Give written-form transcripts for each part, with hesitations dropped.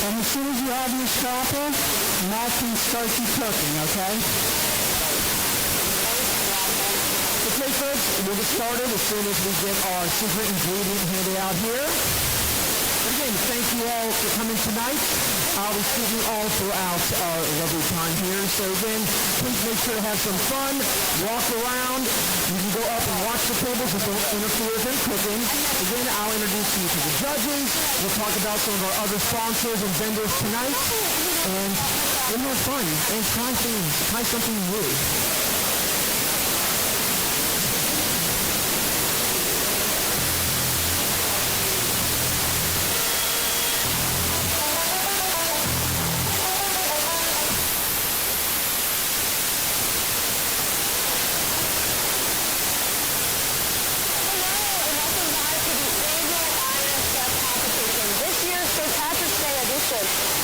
And as soon as you have your scrapple, Matt can start you cooking, okay? Okay, folks, we'll get started as soon as we get our secret ingredient handed out here. Again, thank you all for coming tonight. I'll be speaking all throughout our lovely time here. So again, please make sure to have some fun, walk around. You can go up and watch the tables, just don't interfere with them cooking. Again, I'll introduce you to the judges. We'll talk about some of our other sponsors and vendors tonight. And we'll have fun and try something new.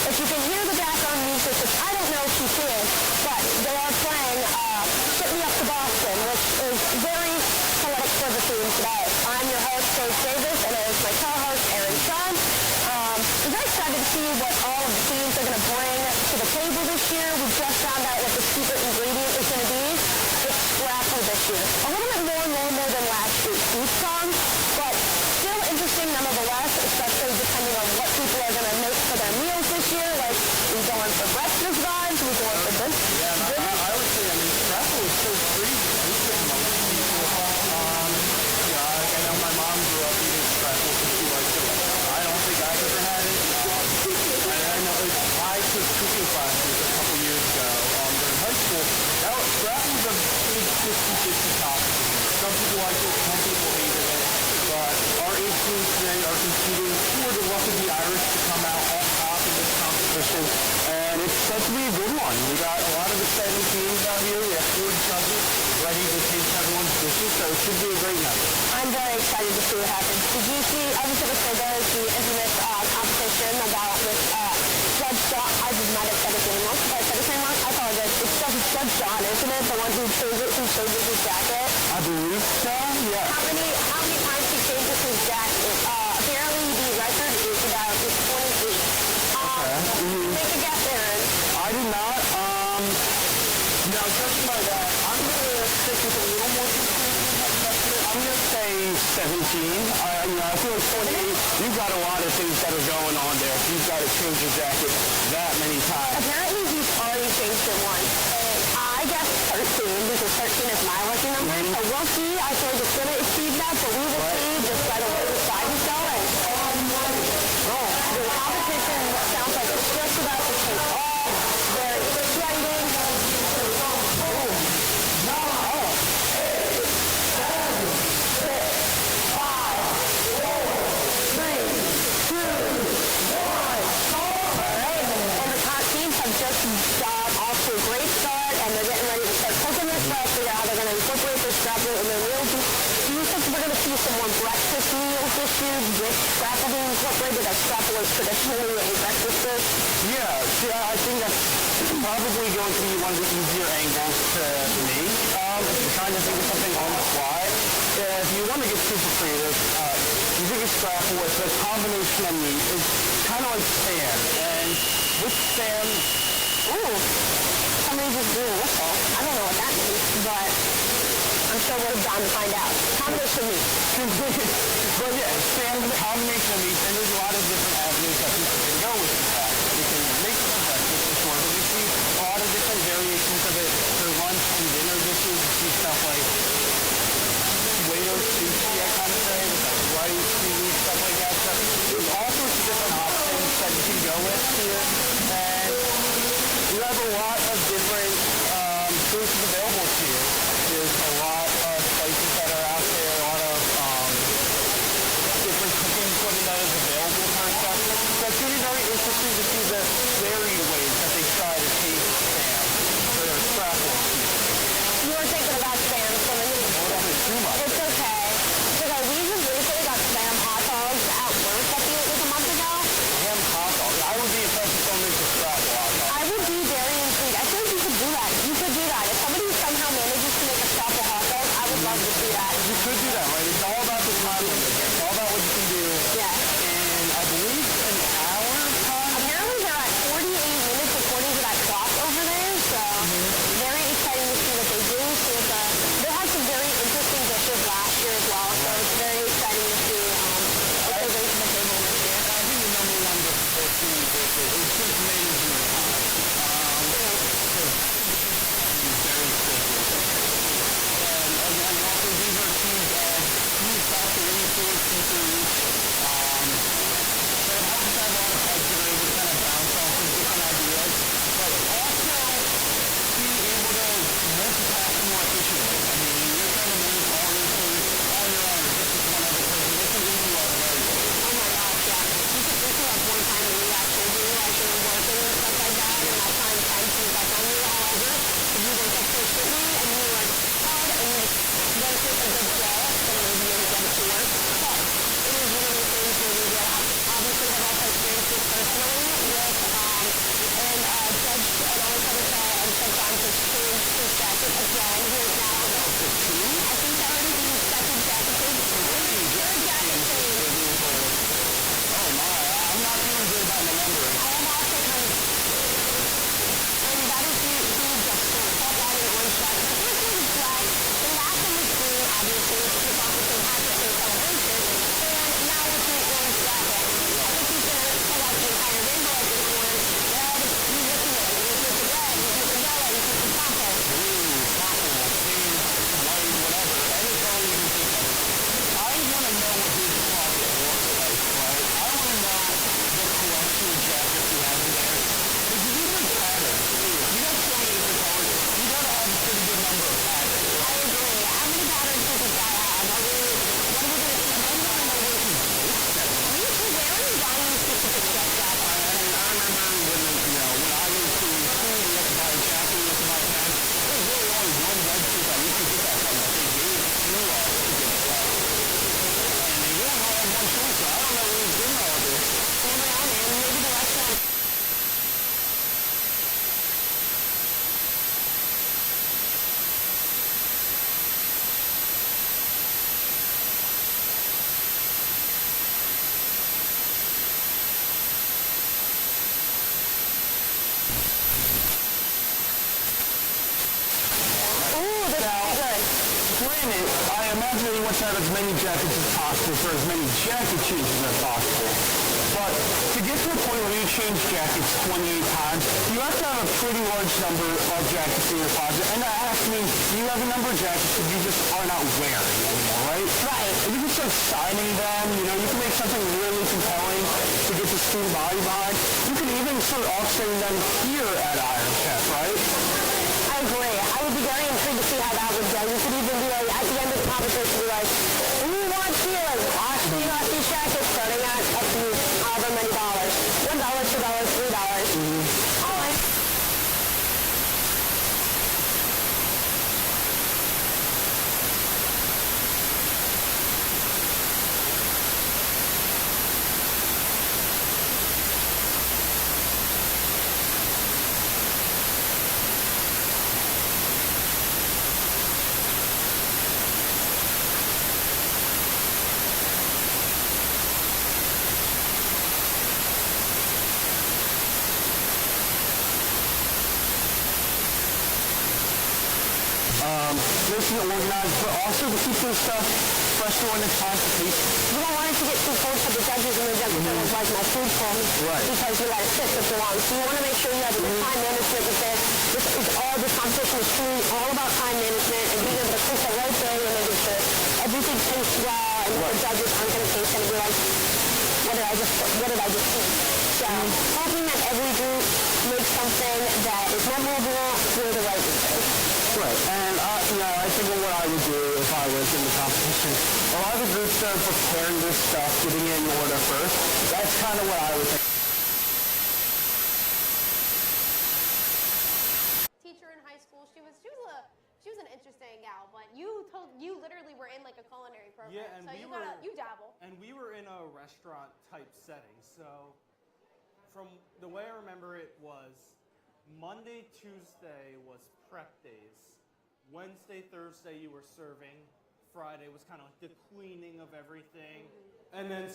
If you can hear the background music, which I don't know if you can, but they are playing Ship Me Up to Boston, which is very poetic for the theme today. I'm your host, Dave Davis, and it is my co-host, Aaron Sean. I'm very excited to see what all of the themes are going to bring to the table this year. We just found out what the secret ingredient is going to be. It's scrapple this year. A little bit more normal than last week's beef song, but still interesting nonetheless, especially depending on what people are going to make for their meals this year. Like, we going for breakfast vibes, we going for this. Yeah, I would say, scrapple is so free to most people. I know my mom grew up eating scrapple because she liked it. I don't think I've ever had it. I know I took cooking classes a couple years ago during high school. Now, scrapple is a big 50-50 topic. Some people like it, some people hated it. But our 8 teams today are competing for the luck of the Irish to come out on top in this competition. And it's set to be a good one. We got a lot of exciting teams out here. We have 4 judges ready to taste everyone's dishes, so it should be a great night. I'm very excited to see what happens. Did you see, obviously there's the infamous competition about with Judge John, I might have said his name wrong, if I said his name wrong, I apologize. It's Judge John, isn't it? The one who changes his jacket? I believe so, yeah. How many times he changes his jacket? Apparently the record is 28. Make a guess, Aaron. I did not. Now, judging by that, I'm going to stick with a little more conservative. I'm going to say 17. I feel like 28, you've got a lot of things that are going on there. If you've got to change your jacket that many times. Apparently he's already changed it once. And I guess 13, because 13 is my lucky number. So we'll see. I feel like it's going to exceed that, but we will see just by the way the side is going. The competition sounds like it's just about to take off. Very exciting. 8, 7, 6, 5, 4, 3, 2, 1. Alright, and the teams have just off to a great start, and they're getting ready to start cooking their stuff, figure out how they're going to incorporate their scrapple in their meals. Do you think we're going to see some more breakfast meals this year with scrapple being incorporated, as scrapple is traditionally a breakfast dish? Yeah, I think that's probably going to be one of the easier angles to me. If you're trying to think of something on the fly, if you want to get super creative, you think of scrapple with a combination of meat. It's kind of like Spam, and with Spam, somebody just blew a whistle. I don't know what that means, but I'm sure we're down to find out. Combination of meat. But yeah, Spam is a combination of meat, and there's a lot of different avenues that people can go with that. You can make it for breakfast, for sure, but you see a lot of different variations of it for lunch and dinner dishes. You see stuff like tomato sushi, I kind of say, with like rice, seaweed, stuff like that. So there's all sorts of different options that you can go with here, and you have a lot of different choices available to you. There's a lot of spices that are out there, a lot of different cooking equipment that is available for stuff. So it's going to be very interesting to see the varied ways that they try to taste Spam for their scrapple. You were thinking about Spam, so maybe too much. It's okay. Because we just recently got Spam hot dogs at work, I think it was a month ago. Ham hot dogs. I would be impressed if someone makes a scrapple hot dog. I would be very intrigued. I feel like you could do that. You could do that. If somebody somehow manages to make a scrapple hot dog, I would love to see that. You could do that, right? It's all about the time limit. It's all about what you can do Yeah. in, I believe, an hour time. Apparently doing this, it's just managing your time. Very quickly. And again, also these are teams of youth soccer, influence teachers. So it helps to have a lot of heads that are able to kind of bounce off of different ideas, but also being able to multitask more efficiently. I mean, you're trying to manage all those things on your own, just with one other person. This can eat you up very quickly. Oh my gosh, yeah. You could pick me up one time and you actually do like you're working and stuff like that, and my time tenses like on you. However, if you wake up so quickly and you work hard and you work with a good flow, then maybe you'll get it to work. But it is one of the things where we will obviously have also experienced this personally with Judge at Orange Hotel, and sometimes has changed his jacket again. He is now I think that already the second jacket change. Third jacket change. Oh my, I'm not feeling good about the numbering. I am also kind of, and that is the just all white and orange jacket. The first one was black, the last one was green, obviously, to kick off the St. Patrick's Day celebration, and now with the orange jacket. I think he's going to pull out the entire rainbow at this point. Red, you look at it, you look at red, you look at yellow, you look at purple. Blue, purple, pink, white, whatever, any color you can think of. I want to know what his closet looks like, right? I want to know the collection of jackets he has in there. Because these are patterns. You got so many different colors, you got to have a pretty good number of patterns. I agree. How many patterns does this guy have? What are we going to see? I want to know what he's me too. Where are you buying these specific dress jackets? I remember when I was in school, we had to buy a jacket, we had to buy pants. There was really only one website that we could get that from, that they gave to us to get it from. And they really only had one choice, so I don't know who's doing all this. You never know, man. Maybe the restaurant. Ooh, this is good. Granted, I imagine he wants to have as many jackets as possible for as many jacket changes as possible. But to get to a point where you change jackets 28 times, you have to have a pretty large number of jackets in your closet. And that has to mean you have a number of jackets that you just are not wearing anymore, right? Right. And you can start signing them, you can make something really compelling to get the student body behind. You can even start auctioning them here at Iron Chef, right? I agree. I would be very intrigued to see how that would go. You could even be like, at the end of the conversation, be like, who wants here? Auctioning off these jackets starting at up to however many dollars. $1, $2, $3. All right. Listen to organize, but also to keep this stuff fresh when it's time to taste. You don't want it to get too cold for the judges and the judges don't like my food cold. Right. Because you let it sit for too long. So you want to make sure you have a good time management with this. This competition is truly all about time management and being able to cook the right thing and making sure everything tastes well and the judges aren't going to taste it and be like, what did I just eat? So hoping that every group makes something that is memorable for the right reason. Right, and I think of what I would do if I was in the competition. A lot of the groups that are preparing this stuff, getting it in order first, that's kind of what I would think. Teacher in high school, she was an interesting gal, but you literally were in like a culinary program. Yeah, and so you dabble. And we were in a restaurant type setting. So from the way I remember it was Monday, Tuesday was prep days. Wednesday, Thursday you were serving. Friday was kind of like the cleaning of everything. And then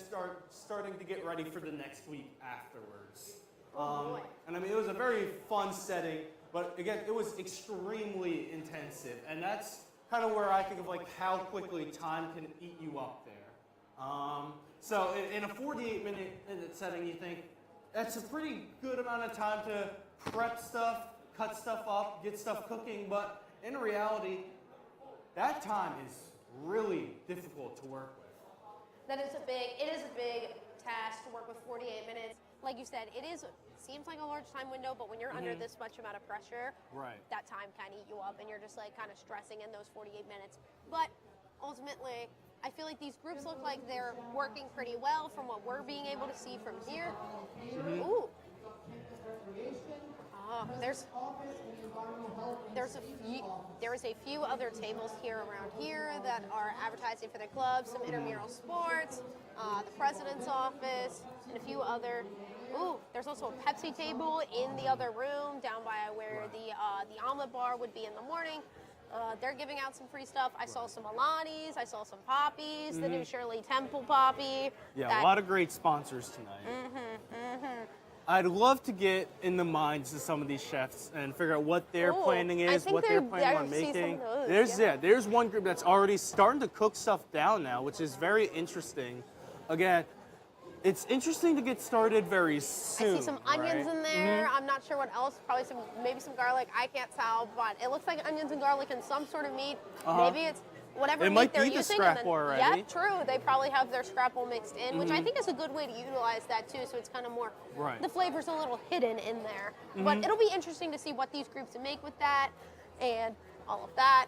starting to get ready for the next week afterwards. Boy. And I mean, it was a very fun setting, but again, it was extremely intensive. And that's kind of where I think of like how quickly time can eat you up there. So in a 48-minute setting, you think, that's a pretty good amount of time to prep stuff, cut stuff up, get stuff cooking, but in reality, that time is really difficult to work with. It is a big task to work with 48 minutes. Like you said, seems like a large time window, but when you're under this much amount of pressure, that time can eat you up, and you're just like kind of stressing in those 48 minutes. But ultimately, I feel like these groups look like they're working pretty well from what we're being able to see from here. Ooh. There is a few other tables here around here that are advertising for their clubs, some intramural sports, the president's office, and a few other. Ooh, there's also a Pepsi table in the other room down by where the omelet bar would be in the morning. They're giving out some free stuff. I saw some Alanis, I saw some Poppies, the new Shirley Temple Poppy. Yeah, a lot of great sponsors tonight. I'd love to get in the minds of some of these chefs and figure out what their planning is, what they're planning on making. There's one group that's already starting to cook stuff down now, which is very interesting. Again, it's interesting to get started very soon. I see some onions in there. I'm not sure what else. Probably maybe some garlic. I can't tell, but it looks like onions and garlic and some sort of meat. Maybe it's whatever meat they're using. It might be the scrapple already. Yeah, true. They probably have their scrapple mixed in, which I think is a good way to utilize that too. So it's kind of more, the flavor's a little hidden in there. But it'll be interesting to see what these groups make with that and all of that.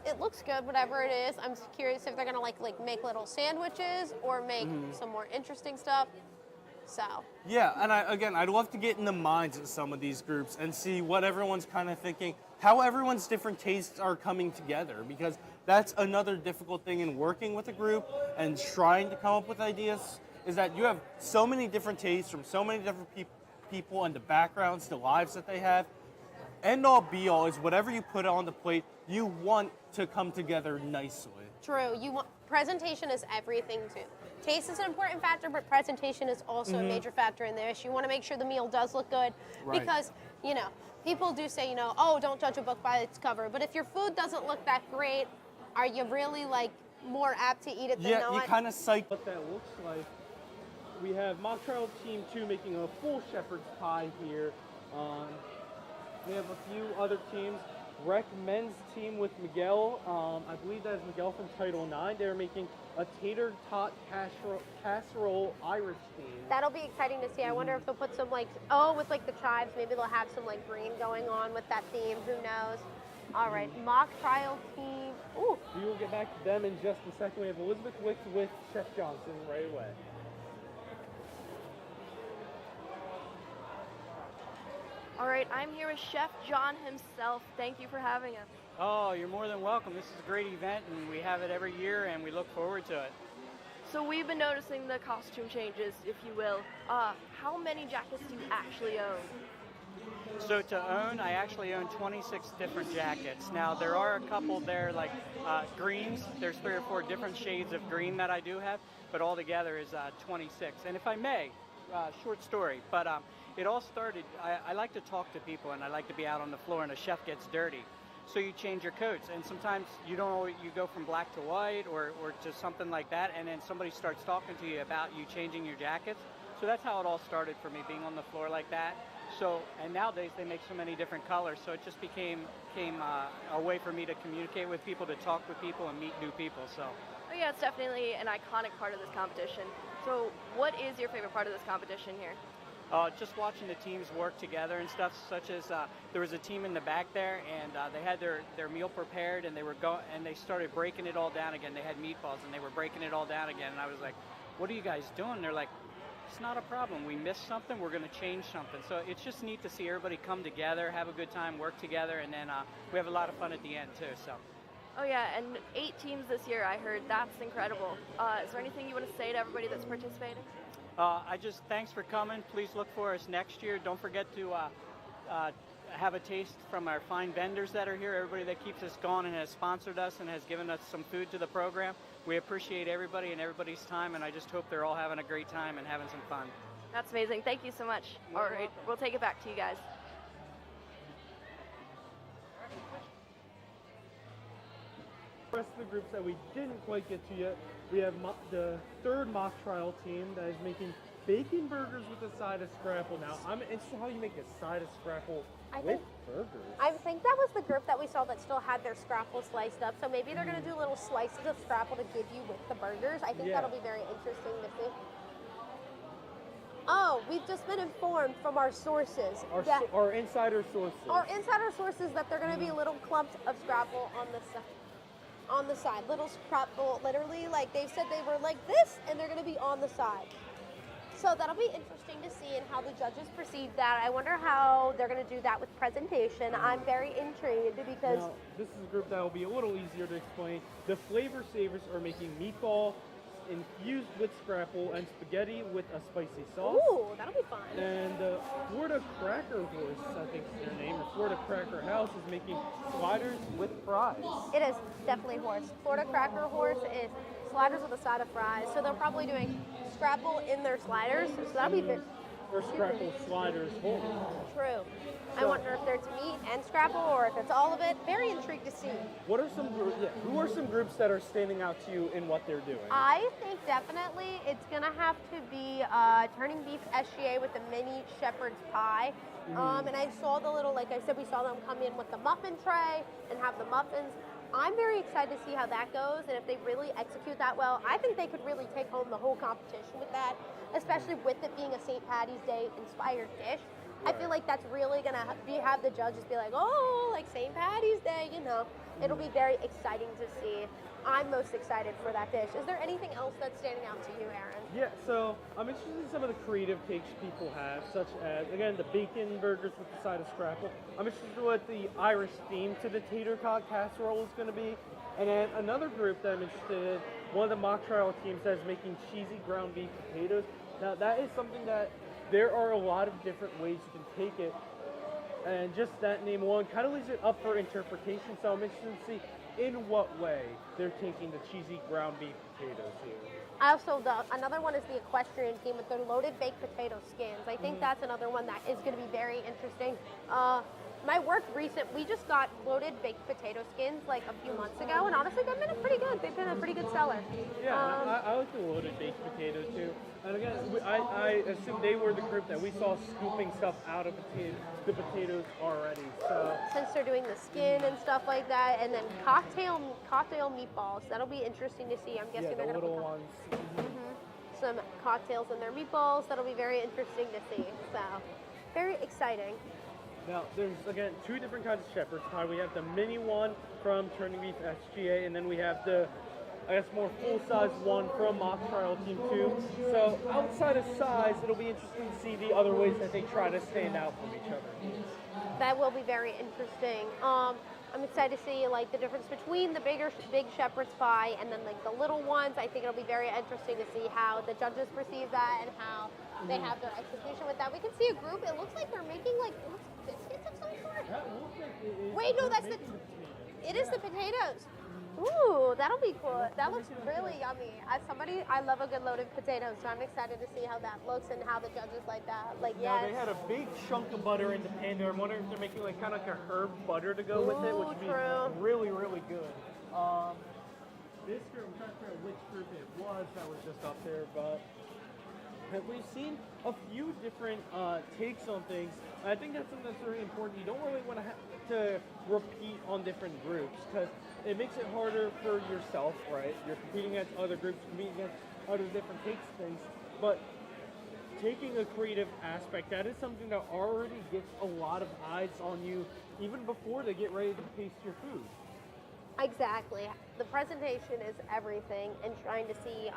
It looks good, whatever it is. I'm curious if they're gonna like make little sandwiches or make some more interesting stuff. So. Yeah, and I'd love to get in the minds of some of these groups and see what everyone's kind of thinking, how everyone's different tastes are coming together, because that's another difficult thing in working with a group and trying to come up with ideas, is that you have so many different tastes from so many different people and the backgrounds, the lives that they have. End all be all is whatever you put on the plate, you want to come together nicely. True. Presentation is everything too. Taste is an important factor, but presentation is also a major factor in this. You want to make sure the meal does look good because, people do say, oh, don't judge a book by its cover. But if your food doesn't look that great, are you really more apt to eat it than not? Yeah, you kind of psych what that looks like. We have Mock Trial Team 2 making a full shepherd's pie here. We have a few other teams. Rec men's team with Miguel, I believe that is Miguel from Title IX. They're making a tater tot casserole Irish theme. That'll be exciting to see. I wonder if they'll put some with the chives, maybe they'll have some green going on with that theme. Who knows? All right, Mock Trial Team. Ooh. We will get back to them in just a second. We have Elizabeth Wick with Chef Johnson right away. All right, I'm here with Chef John himself. Thank you for having us. Oh, you're more than welcome. This is a great event, and we have it every year, and we look forward to it. So we've been noticing the costume changes, if you will. How many jackets do you actually own? So to own, I actually own 26 different jackets. Now, there are a couple there, like greens. There's 3 or 4 different shades of green that I do have, but altogether is 26. And if I may, short story, but it all started, I like to talk to people, and I like to be out on the floor, and a chef gets dirty. So you change your coats, and sometimes you go from black to white or to something like that, and then somebody starts talking to you about you changing your jackets. So that's how it all started for me, being on the floor like that. So, and nowadays they make so many different colors, so it just became a way for me to communicate with people, to talk with people, and meet new people. So. Oh yeah, it's definitely an iconic part of this competition. So what is your favorite part of this competition here? Just watching the teams work together and stuff, such as there was a team in the back there, and they had their meal prepared, and they started breaking it all down again. They had meatballs, and they were breaking it all down again, and I was like, what are you guys doing? They're like, it's not a problem. We missed something. We're going to change something. So it's just neat to see everybody come together, have a good time, work together, and then we have a lot of fun at the end, too. So. Oh, yeah, and 8 teams this year, I heard. That's incredible. Is there anything you want to say to everybody that's participating? Thanks for coming. Please look for us next year. Don't forget to have a taste from our fine vendors that are here, everybody that keeps us going and has sponsored us and has given us some food to the program. We appreciate everybody and everybody's time, and I just hope they're all having a great time and having some fun. That's amazing. Thank you so much. All right, we'll take it back to you guys. The rest of the groups that we didn't quite get to yet, we have the third mock trial team that is making bacon burgers with a side of scrapple. Now, I'm interested how you make a side of scrapple with burgers. I think that was the group that we saw that still had their scrapple sliced up. So maybe they're going to do little slices of scrapple to give you with the burgers. I think that'll be very interesting to see. Oh, we've just been informed from our sources. Our insider sources. Our insider sources that they're going to be little clumps of scrapple on the side. Little scrapple, literally, like they said they were like this, and they're going to be on the side. So that'll be interesting to see and how the judges perceive that. I wonder how they're going to do that with presentation. I'm very intrigued because... Now, this is a group that will be a little easier to explain. The Flavor Savers are making meatball infused with scrapple and spaghetti with a spicy sauce. Ooh, that'll be fun. And the Florida Cracker Horse, I think is their name, or Florida Cracker House, is making sliders with fries. It is definitely horse. Florida Cracker Horse is sliders with a side of fries. So they're probably doing scrapple in their sliders. So that'll be good. Or scrapple sliders whole. True. I wonder if there's meat and scrapple or if it's all of it. Very intrigued to see. What are some who are some groups that are standing out to you in what they're doing? I think definitely it's gonna have to be Turning Beef SGA with the mini shepherd's pie. And I saw the little, like I said, we saw them come in with the muffin tray and have the muffins. I'm very excited to see how that goes, and if they really execute that well, I think they could really take home the whole competition with that, especially with it being a St. Patty's Day inspired dish. I feel like that's really going to have the judges be like, oh, like St. Patty's Day, you know. It'll be very exciting to see. I'm most excited for that dish. Is there anything else that's standing out to you, Aaron? Yeah, so I'm interested in some of the creative takes people have, such as, again, the bacon burgers with the side of scrapple. I'm interested in what the Irish theme to the tater tot casserole is going to be. And then another group that I'm interested in, one of the mock trial teams that is making cheesy ground beef potatoes. Now, that is something that there are a lot of different ways you can take it. And just that name alone kind of leaves it up for interpretation. So I'm interested to see in what way they're taking the cheesy ground beef potatoes here. Also, another one is the equestrian team with their loaded baked potato skins. I think that's another one that is going to be very interesting. My work we just got loaded baked potato skins like a few months ago, and honestly, they've been pretty good. They've been a pretty good seller. Yeah, I like the loaded baked potatoes too. And again, I assume they were the group that we saw scooping stuff out of the potatoes already. So since they're doing the skin and stuff like that, and then cocktail meatballs, that'll be interesting to see. I'm guessing they're the going to little ones. Some cocktails in their meatballs. That'll be very interesting to see. So very exciting. Now, there's, again, two different kinds of shepherd's pie. We have the mini one from Turning Beef SGA, and then we have the, I guess, more full-size one from Mock Trial Team 2. So, outside of size, it'll be interesting to see the other ways that they try to stand out from each other. That will be very interesting. I'm excited to see, like, the difference between the big shepherd's pie and then, like, the little ones. I think it'll be very interesting to see how the judges perceive that and how they have their execution with that. We can see a group. It looks like they're making, like, biscuits of some sort. Wait, no, that's it is the potatoes. Ooh, that'll be cool. That looks really yummy. As somebody, I love a good loaded potato, so I'm excited to see how that looks and how the judges like that. Like, yeah, they had a big chunk of butter in the pan there. I'm wondering if they're making like kind of like a herb butter to go with it, which would be really, really good. This group, I'm trying to figure out which group it was that was just up there, but we've seen a few different takes on things. I think that's something that's very important. You don't really want to have to repeat on different groups because it makes it harder for yourself, right? You're competing against other groups, competing against other different takes things. But taking a creative aspect, that is something that already gets a lot of eyes on you even before they get ready to taste your food. Exactly. The presentation is everything, and trying to see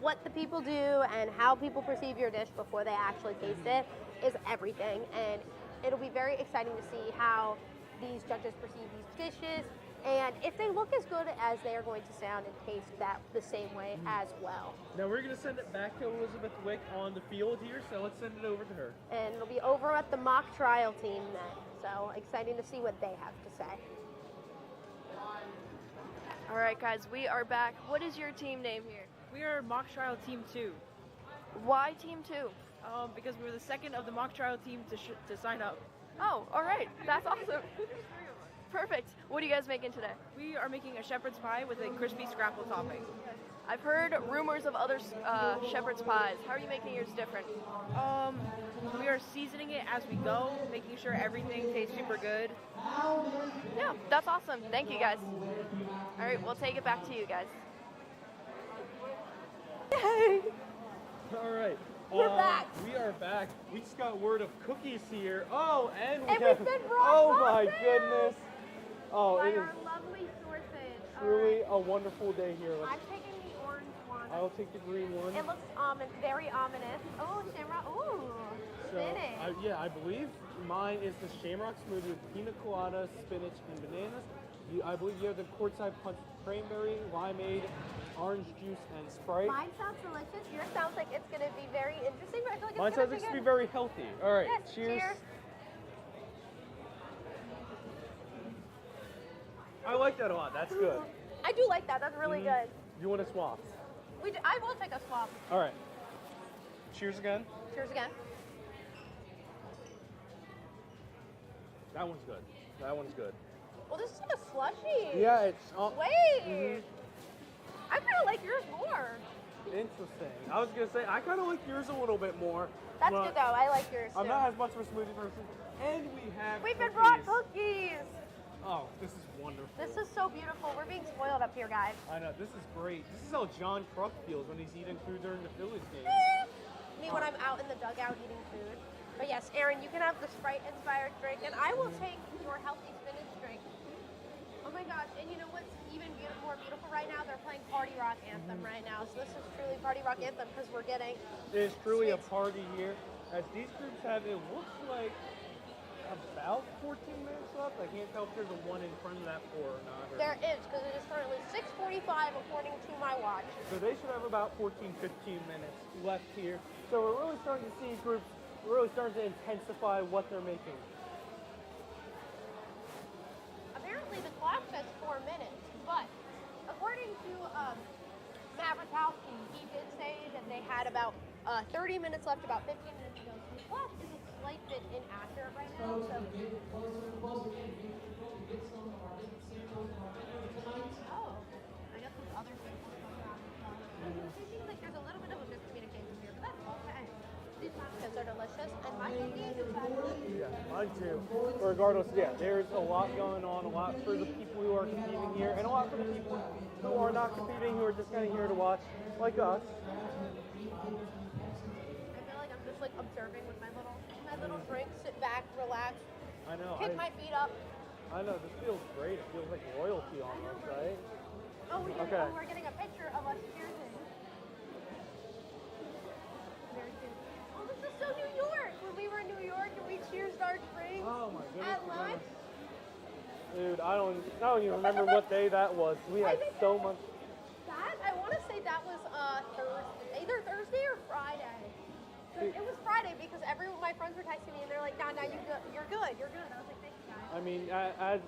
what the people do and how people perceive your dish before they actually taste it is everything. And it'll be very exciting to see how these judges perceive these dishes and if they look as good as they are going to sound and taste that the same way as well. Now we're going to send it back to Elizabeth Wick on the field here, so let's send it over to her. And it'll be over at the mock trial team then. So exciting to see what they have to say. All right, guys, we are back. What is your team name here? We are Mock Trial Team 2. Why Team 2? Because we were the second of the mock trial team to sign up. Oh, all right. That's awesome. perfect. What are you guys making today? We are making a shepherd's pie with a crispy scrapple topping. I've heard rumors of other shepherd's pies. How are you making yours different? We are seasoning it as we go, making sure everything tastes super good. Yeah, that's awesome. Thank you, guys. All right, we'll take it back to you guys. Yay! All right. We're back. We are back. We just got word of cookies here. Oh, and And have, we've been brought oh my muffins. goodness. Oh, By it is our lovely sources. truly a wonderful day here. I'm taking the orange one. I'll take the green one. It looks very ominous. Oh, shamrock. Ooh, spinach. I believe mine is the shamrock smoothie with pina colada, spinach, and bananas. I believe you have the courtside punch cranberry, limeade, orange juice, and Sprite. Mine sounds delicious. Yours sounds like it's going to be very interesting, but I feel like Mine it's sounds going like to to be be very healthy. All right, Yes, cheers. I like that a lot. That's good. I do like that. That's really good. You want to swap? I will take a swap. All right. Cheers again. Cheers again. That one's good. That one's good. Well, this is like a slushy. Yeah, it's Wait. I kind of like yours more. interesting. I was gonna say I kind of like yours a little bit more. That's but good though. I like yours too. I'm not as much of a smoothie person. And We've been brought cookies. Oh, this is wonderful. This is so beautiful. We're being spoiled up here, guys. I know, this is great. This is how John Kruk feels when he's eating food during the Phillies game. Me when I'm out in the dugout eating food. But yes, Aaron, you can have the Sprite-inspired drink, and I will take your healthy spinach drink. Oh my gosh, and you know what's even more beautiful right now? They're playing Party Rock Anthem right now. So this is truly Party Rock Anthem because we're getting... It is truly a party here. As these groups have, it looks like about 14 minutes left. I can't tell if there's a one in front of that or not. There is, because it is currently 6:45 according to my watch. So they should have about 14, 15 minutes left here. So we're really starting to see groups really starting to intensify what they're making. Apparently the clock says 4 minutes, but according to Mavritowski, he did say that they had about 30 minutes left, about 15 minutes ago. So the clock is a slight bit inaccurate right now. So. Oh, I guess there's other things going on. It seems like there's a little bit of a miscommunication here, but that's okay. These latkes are delicious, and my cookies is fabulous. Yeah, mine too. Regardless, yeah, there's a lot going on, a lot for the people who are competing here, and a lot for the people who are not competing, who are just kind of here to watch, like us. I feel like I'm just like observing with my little drink, sit back, relax, I know. kick my feet up. I know, this feels great. It feels like royalty almost, right? Oh, Okay. we're getting a picture of us cheersing. Very cute. Oh, this is so New York. When we were in New York and we cheersed our drinks Oh my goodness. at lunch. Dude, I don't even remember what day that was. We had so much. I want to say that was Thursday, either Thursday or Friday. It was Friday because my friends were texting me and they're like, "Nah, you're good. I was like, "Thank you, guys." I mean, as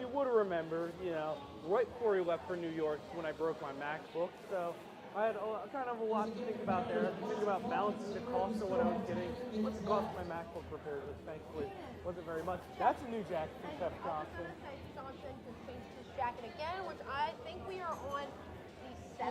you would remember, you know, right before we left for New York is when I broke my MacBook. So I had kind of a lot to think about there. I had to think about balancing the cost of what I was getting. What's the cost of my MacBook repairs? Which thankfully wasn't very much. That's a new jacket from Chef Johnson. I was going to say Johnson just changed his jacket again, which I think we are on the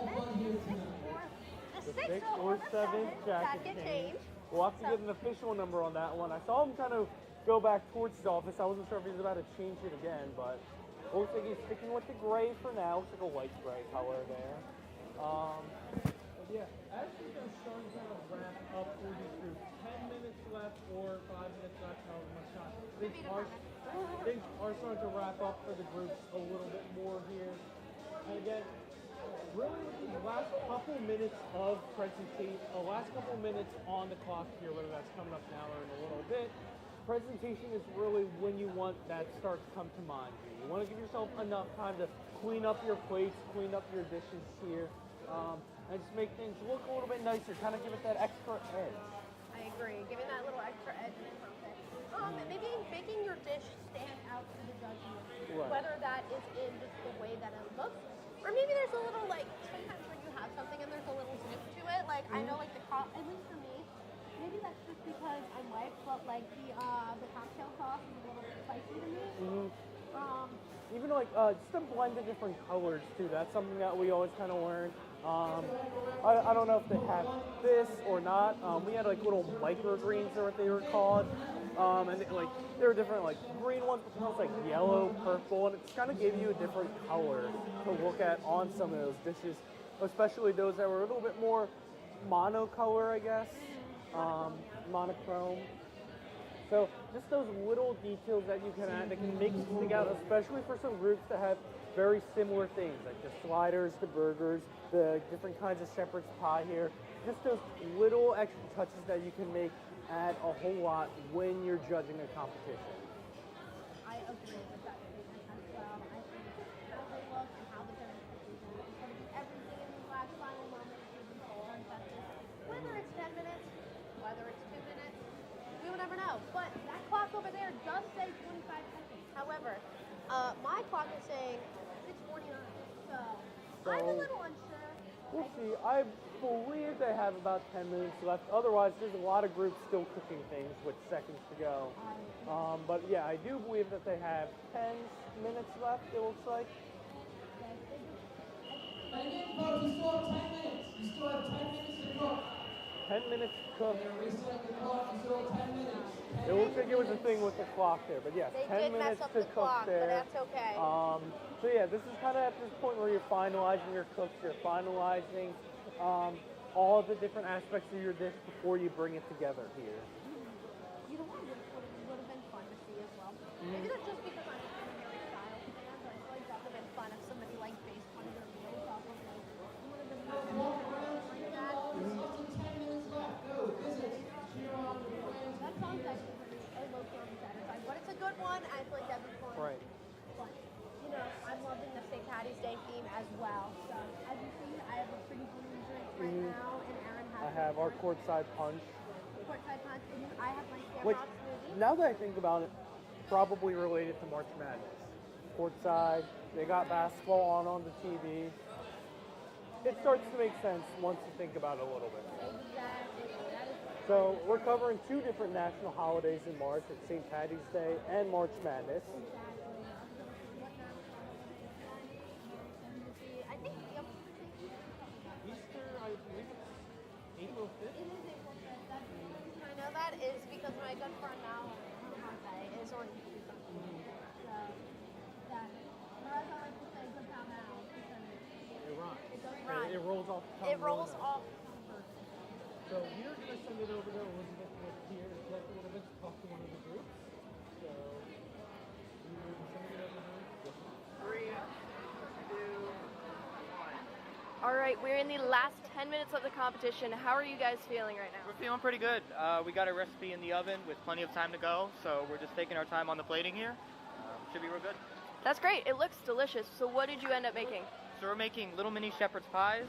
6th or 7th jacket change. We'll have to get an official number on that one. I saw him kind of go back towards his office. I wasn't sure if he was about to change it again, but it looks like he's sticking with the gray for now. It's like a light gray color there. But yeah, as we are starting to kind of wrap up for these groups, 10 minutes left or 5 minutes left, however much time. Things are starting to wrap up for the groups a little bit more here. And again, really with these last couple minutes of presentation, last couple minutes on the clock here, whether that's coming up now or in a little bit, presentation is really when you want that start to come to mind. You want to give yourself enough time to clean up your plates, clean up your dishes here, and just make things look a little bit nicer, kind of give it that extra edge. I agree. Giving that little extra edge is perfect. Maybe making your dish stand out to the judges, whether that is in just the way that it looks, or maybe there's a little, like, sometimes when you have something and there's a little zip to it, like, I know, like, at least for me, maybe that's just because I'm white, but like the cocktail sauce is a little bit spicy to me. Even like just a blend of different colors too. That's something that we always kind of learn. I don't know if they have this or not. We had like little microgreens or what they were called. And like there were different like green ones, but smells like yellow, purple, and it just kind of gave you a different color to look at on some of those dishes, especially those that were a little bit more monocolor, I guess, monochrome. So just those little details that you can add that can make it stick out, especially for some groups that have very similar things, like the sliders, the burgers, the different kinds of shepherd's pie here. Just those little extra touches that you can make add a whole lot when you're judging a competition. I agree with that statement as well. I think how they look and how the presentation is going to be everything in the last final moment to be so contested. Whether it's 10 minutes, whether it's 2 minutes, we will never know. But that clock over there does say 25 seconds. However, my clock is saying 6:49. So I'm a little unsure. We'll see. I believe they have about 10 minutes left. Otherwise, there's a lot of groups still cooking things with seconds to go. But yeah, I do believe that they have 10 minutes left, it looks like. And again, folks, you still have 10 minutes. You still have 10 minutes to cook. 10 minutes to cook. They're resetting the clock. You still have 10 minutes. It looks like it was a thing with the clock there, but yes, They 10 did mess minutes up to the cook clock, there. but that's okay. So yeah, this is kind of at this point where you're finalizing your cooks, you're finalizing all the different aspects of your dish before you bring it together here. You know what would have been fun to see as well? Maybe that's just because I'm a culinary style fan, but I feel like that would have been fun if somebody like based one of their meals off of like one of the meals like that. Less than 10 minutes left. Go. Visit. Cheer on the fans. That sounds actually pretty low-key satisfying, but it's a good one. I feel like that'd be fun. Right. But, you know, I'm loving the St. Patty's Day theme as well. So, as you see, I have a pretty green drink right now, and Aaron has I have our courtside punch. courtside punch, and I have my Which, Shamrock smoothie. now that I think about it, probably related to March Madness. Courtside, they got basketball on the TV. It starts to make sense once you think about it a little bit. Exactly. That is So we're covering two different national holidays in March, it's St. Patty's Day and March Madness. I think the other Easter, I believe it's April 5th. it is April 5th. That's the reason I know that is because my good friend now, her birthday is on Easter Sunday. So that, or as I like to say, good time out because It rhymes. it does rhyme. It rolls off the tongue. It rolls really nice. off the birthday. So we're going to send it over to Elizabeth here to collect a little bit to talk to one of the groups. So we're sending it over to her. 3, 2, 1. All right, we're in the last 10 minutes of the competition. How are you guys feeling right now? We're feeling pretty good. We got a recipe in the oven with plenty of time to go, so we're just taking our time on the plating here. Should be real good. That's great. It looks delicious. So what did you end up making? So we're making little mini shepherd's pies.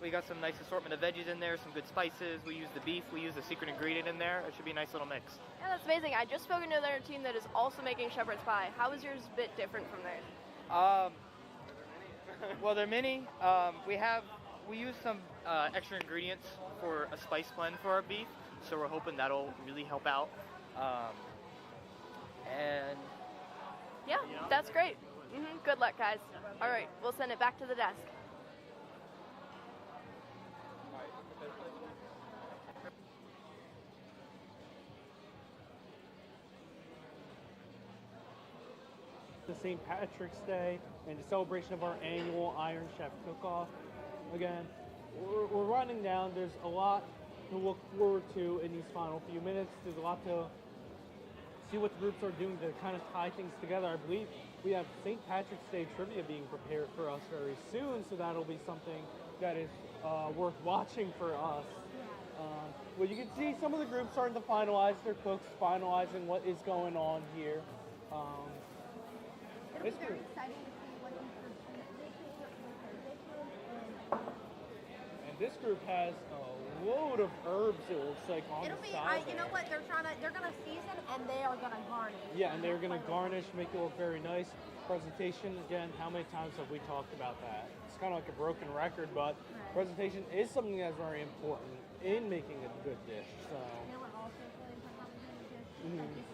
We got some nice assortment of veggies in there, some good spices. We use the beef. We use the secret ingredient in there. It should be a nice little mix. Yeah, that's amazing. I just spoken to another team that is also making shepherd's pie. How is yours a bit different from theirs? Well, they're mini. We use some extra ingredients for a spice blend for our beef, so we're hoping that'll really help out. And Yeah, that's great. Good luck, guys. All right, we'll send it back to the desk. The St. Patrick's Day and the celebration of our annual Iron Chef Cook-Off. Again, we're running down. There's a lot to look forward to in these final few minutes. There's a lot to see what the groups are doing to kind of tie things together. I believe we have St. Patrick's Day trivia being prepared for us very soon, so that'll be something that is worth watching for us. Well, you can see some of the groups starting to finalize their cooks, finalizing what is going on here. It'll be very exciting to see what these groups are making. And this group has a load of herbs, it looks like, on It'll the be, side. you know what, they're gonna season and they are gonna garnish. Yeah, and they're going to garnish, make it look very nice. Presentation, again, how many times have we talked about that? It's kind of like a broken record, but presentation is something that's very important in making a good dish. So. You know what also is really important about making a dish?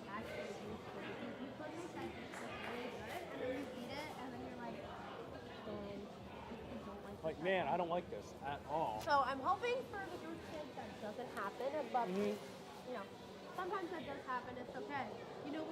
That dish is actually tasty. You put make that dish that's really good, and then you eat it, and then you're like, man, I don't like Like, this man, at all. I don't like this at all. So I'm hoping for the group kids that doesn't happen, but you know, sometimes that does happen. It's okay. You know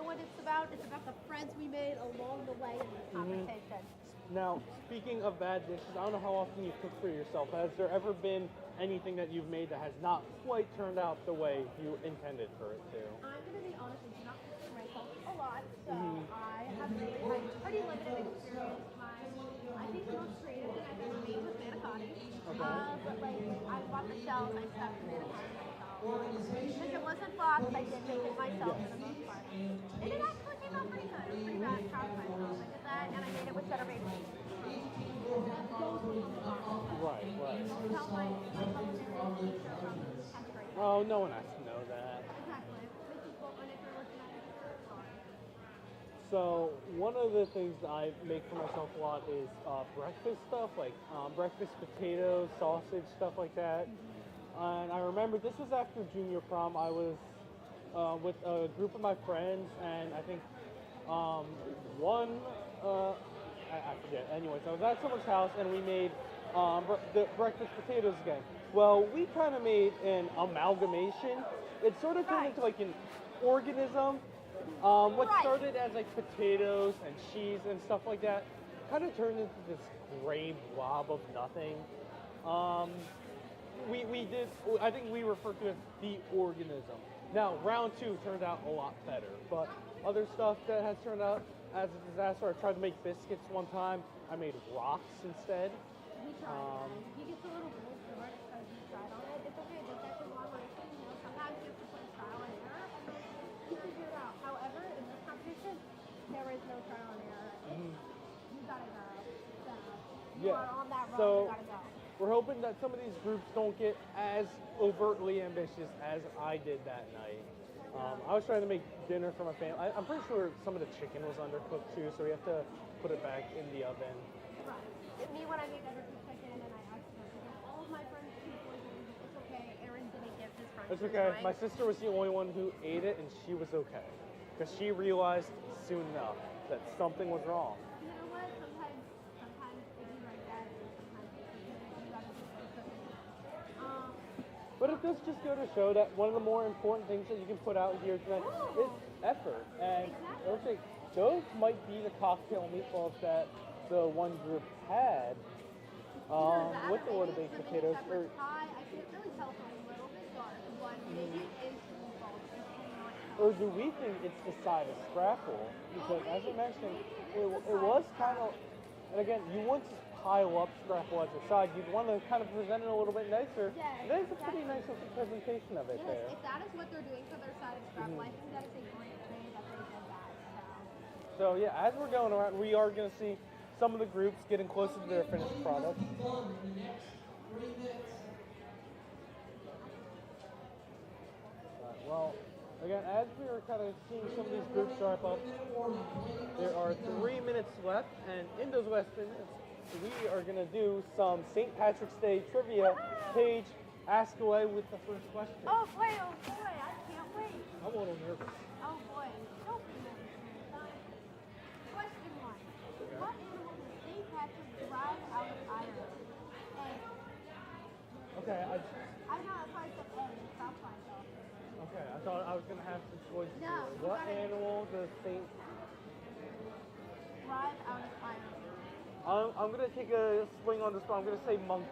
what it's about? It's about the friends we made along the way in this conversation. Now, speaking of bad dishes, I don't know how often you cook for yourself. Has there ever been anything that you've made that has not quite turned out the way you intended for it to? I'm gonna be honest, I do not cook for myself a lot, so I have made pretty limited experience. I think the most creative thing I've ever made was manicotti. But like I bought the shells, I stuffed the manicotti myself. Because it wasn't boxed, I did make it myself for the most part. And it actually came out pretty good. I was pretty proud of myself. I did that, and I made it with cheddar bacon. Right. Tell my culinary teacher from 10th grade. Oh, no one has to know that. Exactly. Mrs. Bolton, if you're listening, sorry. So one of the things that I make for myself a lot is breakfast stuff, like breakfast potatoes, sausage, stuff like that. And I remember this was after junior prom. I was with a group of my friends, and I think I forget. Anyways, I was at someone's house, and we made the breakfast potatoes again. Well, we kind of made an amalgamation. It sort of turned into like an organism. What started as like potatoes and cheese and stuff like that kind of turned into this gray blob of nothing. I think we refer to it as the organism. Now, round 2 turned out a lot better, but other stuff that has turned out as a disaster, I tried to make biscuits one time. I made rocks instead. We tried. He gets a little bold for it because he tried on it. It's okay. There's actually moderation. You know, sometimes you have to put trial and error, and then you figure it out. However, in this competition, there is no trial and error. You gotta go. So you are on that road. You gotta go. We're hoping that some of these groups don't get as overtly ambitious as I did that night. I was trying to make dinner for my family. I'm pretty sure some of the chicken was undercooked too, so we have to put it back in the oven. Right. Me, when I made undercooked chicken and I accidentally gave all of my friends food poisoning, it's okay. Aaron didn't give his friends It's okay. Right? My sister was the only one who ate it, and she was okay. Because she realized soon enough that something was wrong. You know what? Sometimes it be like that, and sometimes you gotta just cook it. But it does just go to show that one of the more important things that you can put out here tonight is effort. And those might be the cocktail meatballs that the one group had with the little baked potatoes. I can't really tell if it's a little bit dark, but maybe it is meatballs. Or do we think it's the side of scrapple? Because as I mentioned, it was kind of, and again, you want to pile up scrapple at your side. You'd want to kind of present it a little bit nicer. Yeah, There's a pretty nice little presentation of it there. If that is what they're doing for their side of scrapple, I think that is a great way that they did that. So yeah, as we're going around, we are going to see some of the groups getting closer to their finished product. Well, again, as we are kind of seeing some of these groups wrap up, there are 3 minutes left, and in those last 3 minutes, we are going to do some St. Patrick's Day trivia. Paige, ask away with the first question. Oh boy, I can't wait. I'm a little nervous. Oh boy, don't be nervous. Question 1. What animal does St. Patrick drive out of Ireland? A. Okay, I know, that's why I said A. Stop myself. okay, I thought I was going to have some choices. No, here. What animal does St. Drive out of Ireland. I'm going to take a swing on this one. I'm going to say monkeys.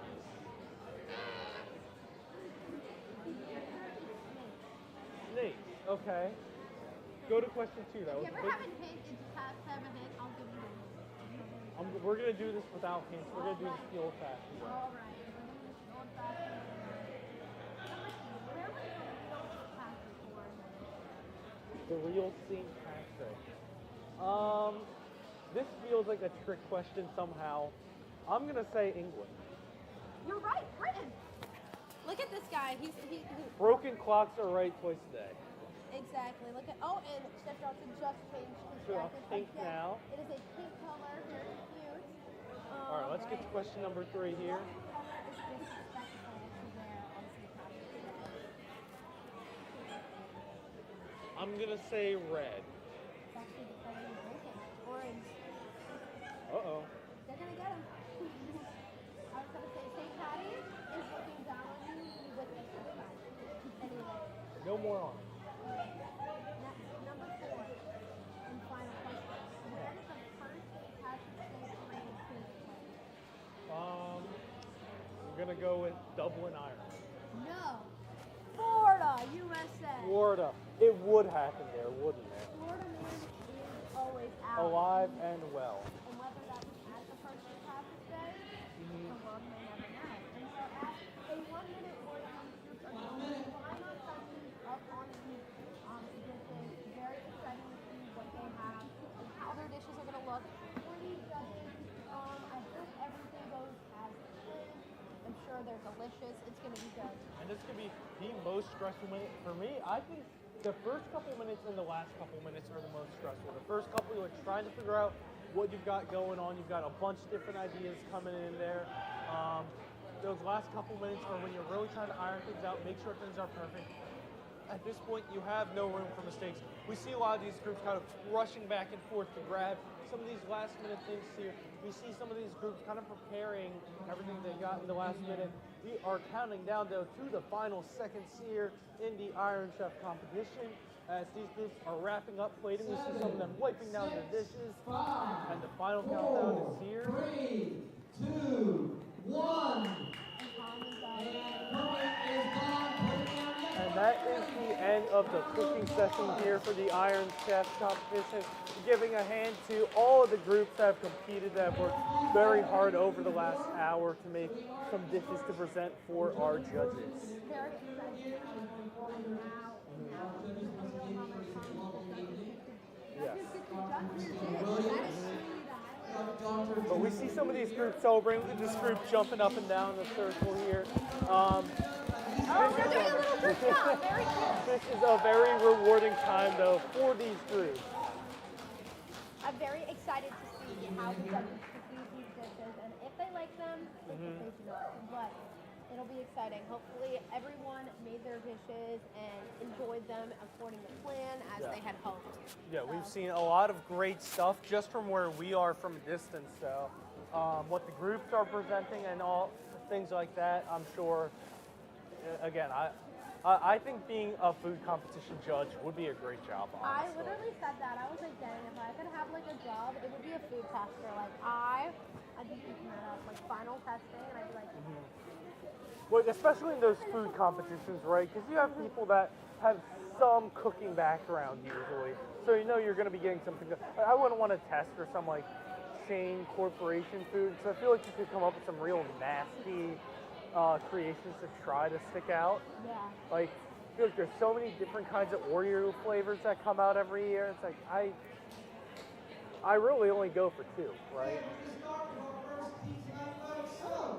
Snakes. Okay. Go to question 2, though. If you ever have a hint, it just has to have a hint. I'll give you a hint. We're going to do this without hints. We're going to do this the old-fashioned way. All right. We're going to do this old-fashioned way. Where was the real St. Patrick born? The real St. Patrick. This feels like a trick question somehow. I'm going to say England. You're right, Britain. Look at this guy. He Broken clocks are right twice a day. Exactly. Look at and Chef Johnson just changed his So jacket. pink now. It is a pink color. Very cute. All right, let's get to question number 3 here. What color is disrespectful to wear on St. I'm going to say red. It's actually the color you're drinking. Orange. Uh-oh. They're going to get them. I was going to say St. Patty is looking down on you with this time. Anyway. No more on. Next, number 4. And final question. Where did the first St. Patrick's Day parade take place? I'm going to go with Dublin, Ireland. No. Florida, USA. Florida. It would happen there, wouldn't it? Florida man is always out. Alive and well. And whether that was at the first St. Patrick's Day, the world may never know. And so at a 1-minute warning, groups are going to line on sessions up on heat dishes. Very exciting to see what they have and how their dishes are going to look. For these judges, I hope everything goes as planned. I'm sure they're delicious. It's going to be good. And this could be the most stressful minute for me. I think the first couple minutes and the last couple minutes are the most stressful. The first couple, you're trying to figure out what you've got going on. You've got a bunch of different ideas coming in there. Those last couple minutes are when you're really trying to iron things out, make sure things are perfect. At this point, you have no room for mistakes. We see a lot of these groups kind of rushing back and forth to grab some of these last minute things here. We see some of these groups kind of preparing everything they got in the last minute. We are counting down, though, to the final seconds here in the Iron Chef competition. As these groups are wrapping up plating, we see some of them wiping down their dishes. And the final countdown is here. 3, 2, 1. And that is the end of the cooking session here for the Iron Chef competition. Giving a hand to all of the groups that have competed, that have worked very hard over the last hour to make some dishes to present for our judges. Very exciting. But we see some of these groups celebrating. Look at this group jumping up and down the circle here. This is a very rewarding time, though, for these groups. I'm very excited to see how the judges perceive these dishes and if they like them, if they do not. But it'll be exciting. Hopefully everyone made their dishes and enjoyed them according to plan as they had hoped. Yeah, we've seen a lot of great stuff just from where we are from a distance. So what the groups are presenting and all things like that, I'm sure, again, I think being a food competition judge would be a great job, honestly. I literally said that. I was like, dang, if I could have like a job, it would be a food tester. Like I'd be keeping that up, like final testing, and I'd be like, Well, especially in those food competitions, right? Because you have people that have some cooking background usually, so you know you're going to be getting something good. I wouldn't want to test for some like chain corporation food, so I feel like you could come up with some real nasty creations to try to stick out. yeah. Like, I feel like there's so many different kinds of Oreo flavors that come out every year. It's like I really only go for 2, right?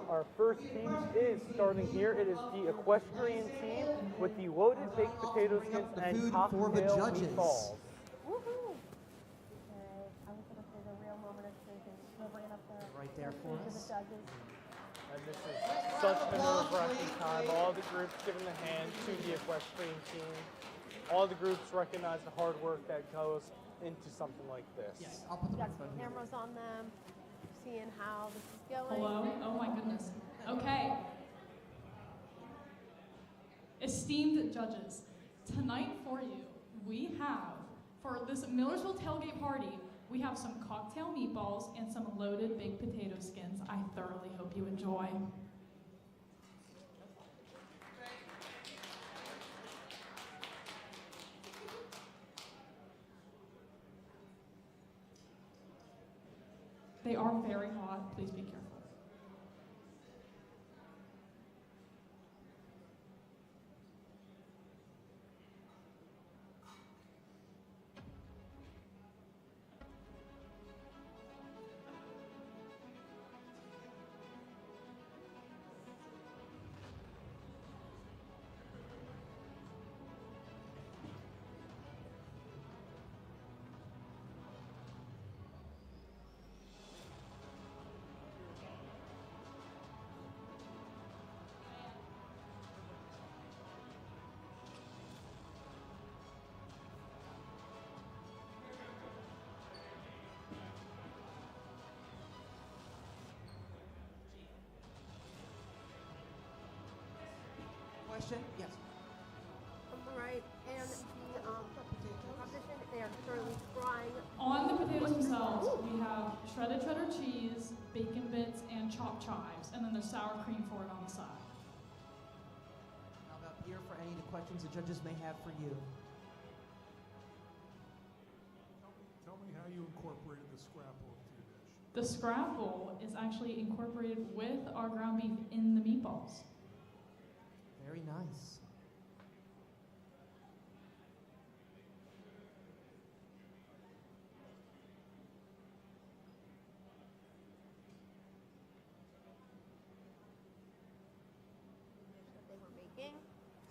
Our first team is starting here. It is the equestrian team with the loaded baked potato skins and cocktail meatballs. Woohoo! Okay, I was gonna say the real moment of truth is delivering up the Right there for to the us. judges. And this is such a nerve-wracking time. All the groups giving a hand to the equestrian team. All the groups recognize the hard work that goes into something like this. Yes, I'll put the We got microphone some here. cameras on them, seeing how this is going. Hello? Oh my goodness. Okay. Esteemed judges, tonight for you, we have, for this Millersville tailgate party, we have some cocktail meatballs and some loaded baked potato skins. I thoroughly hope you enjoy. They are very hot. Please be careful. question? Yes. Right, and the competition, they are currently frying. On the potatoes themselves, we have shredded cheddar cheese, bacon bits, and chopped chives, and then there's sour cream for it on the side. How about here for any of the questions the judges may have for you? Tell me how you incorporated the scrapple into your dish. The scrapple is actually incorporated with our ground beef in the meatballs. Very nice. That they were making.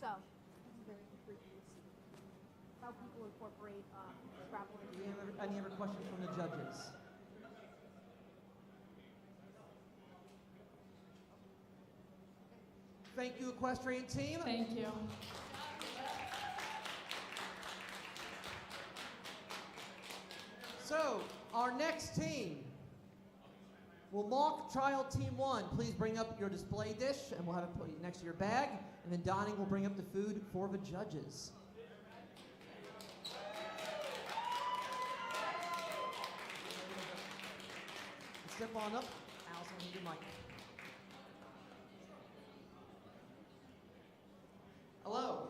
So, this is very intriguing to see how people incorporate scrapple into Any other questions from the judges? Thank you, equestrian team. Thank you. So, our next team will mock trial team 1. Please bring up your display dish, and we'll have it put next to your bag. And then Donnie will bring up the food for the judges. Step on up. Allison, I need your mic. Hello.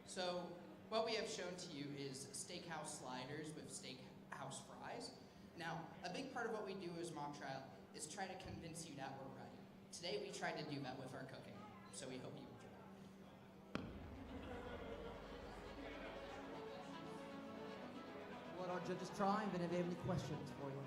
So what we have shown to you is steakhouse sliders with steakhouse fries. Now, a big part of what we do as mock trial is try to convince you that we're right. Today we tried to do that with our cooking, so we hope you enjoy. Let our judges try, and then if they have any questions for you.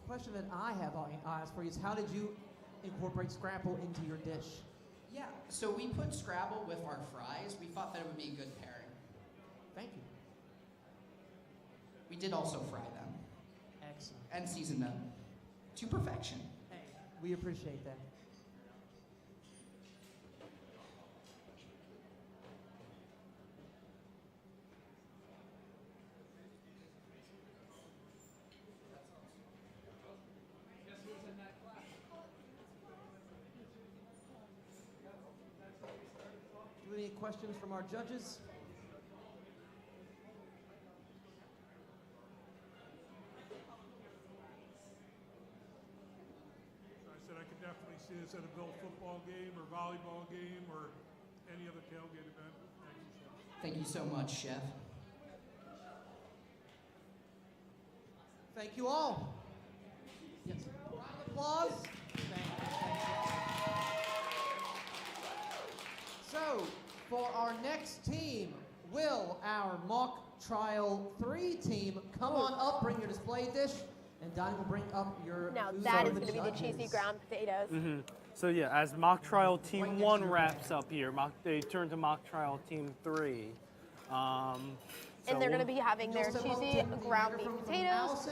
The question that I have asked for you is, how did you incorporate scrapple into your dish? Yeah, so we put Scrabble with our fries. We thought that it would be a good pairing. Thank you. We did also fry them. Excellent. And season them to perfection. Hey, we appreciate that. Do we have any questions from our judges? I said I could definitely see this at a Bill football game or volleyball game or any other tailgate event. Thank you, Chef. Thank you so much, Chef. Thank you all. Yes. Round of applause. Thank you. So, for our next team, will our mock trial 3 team come on up, bring your display dish, and Donnie will bring up your Now food that for is the going to be the judges. cheesy ground potatoes. So yeah, as mock trial team 1 wraps up here, they turn to mock trial team 3. And they're going to be having their cheesy ground beef potatoes.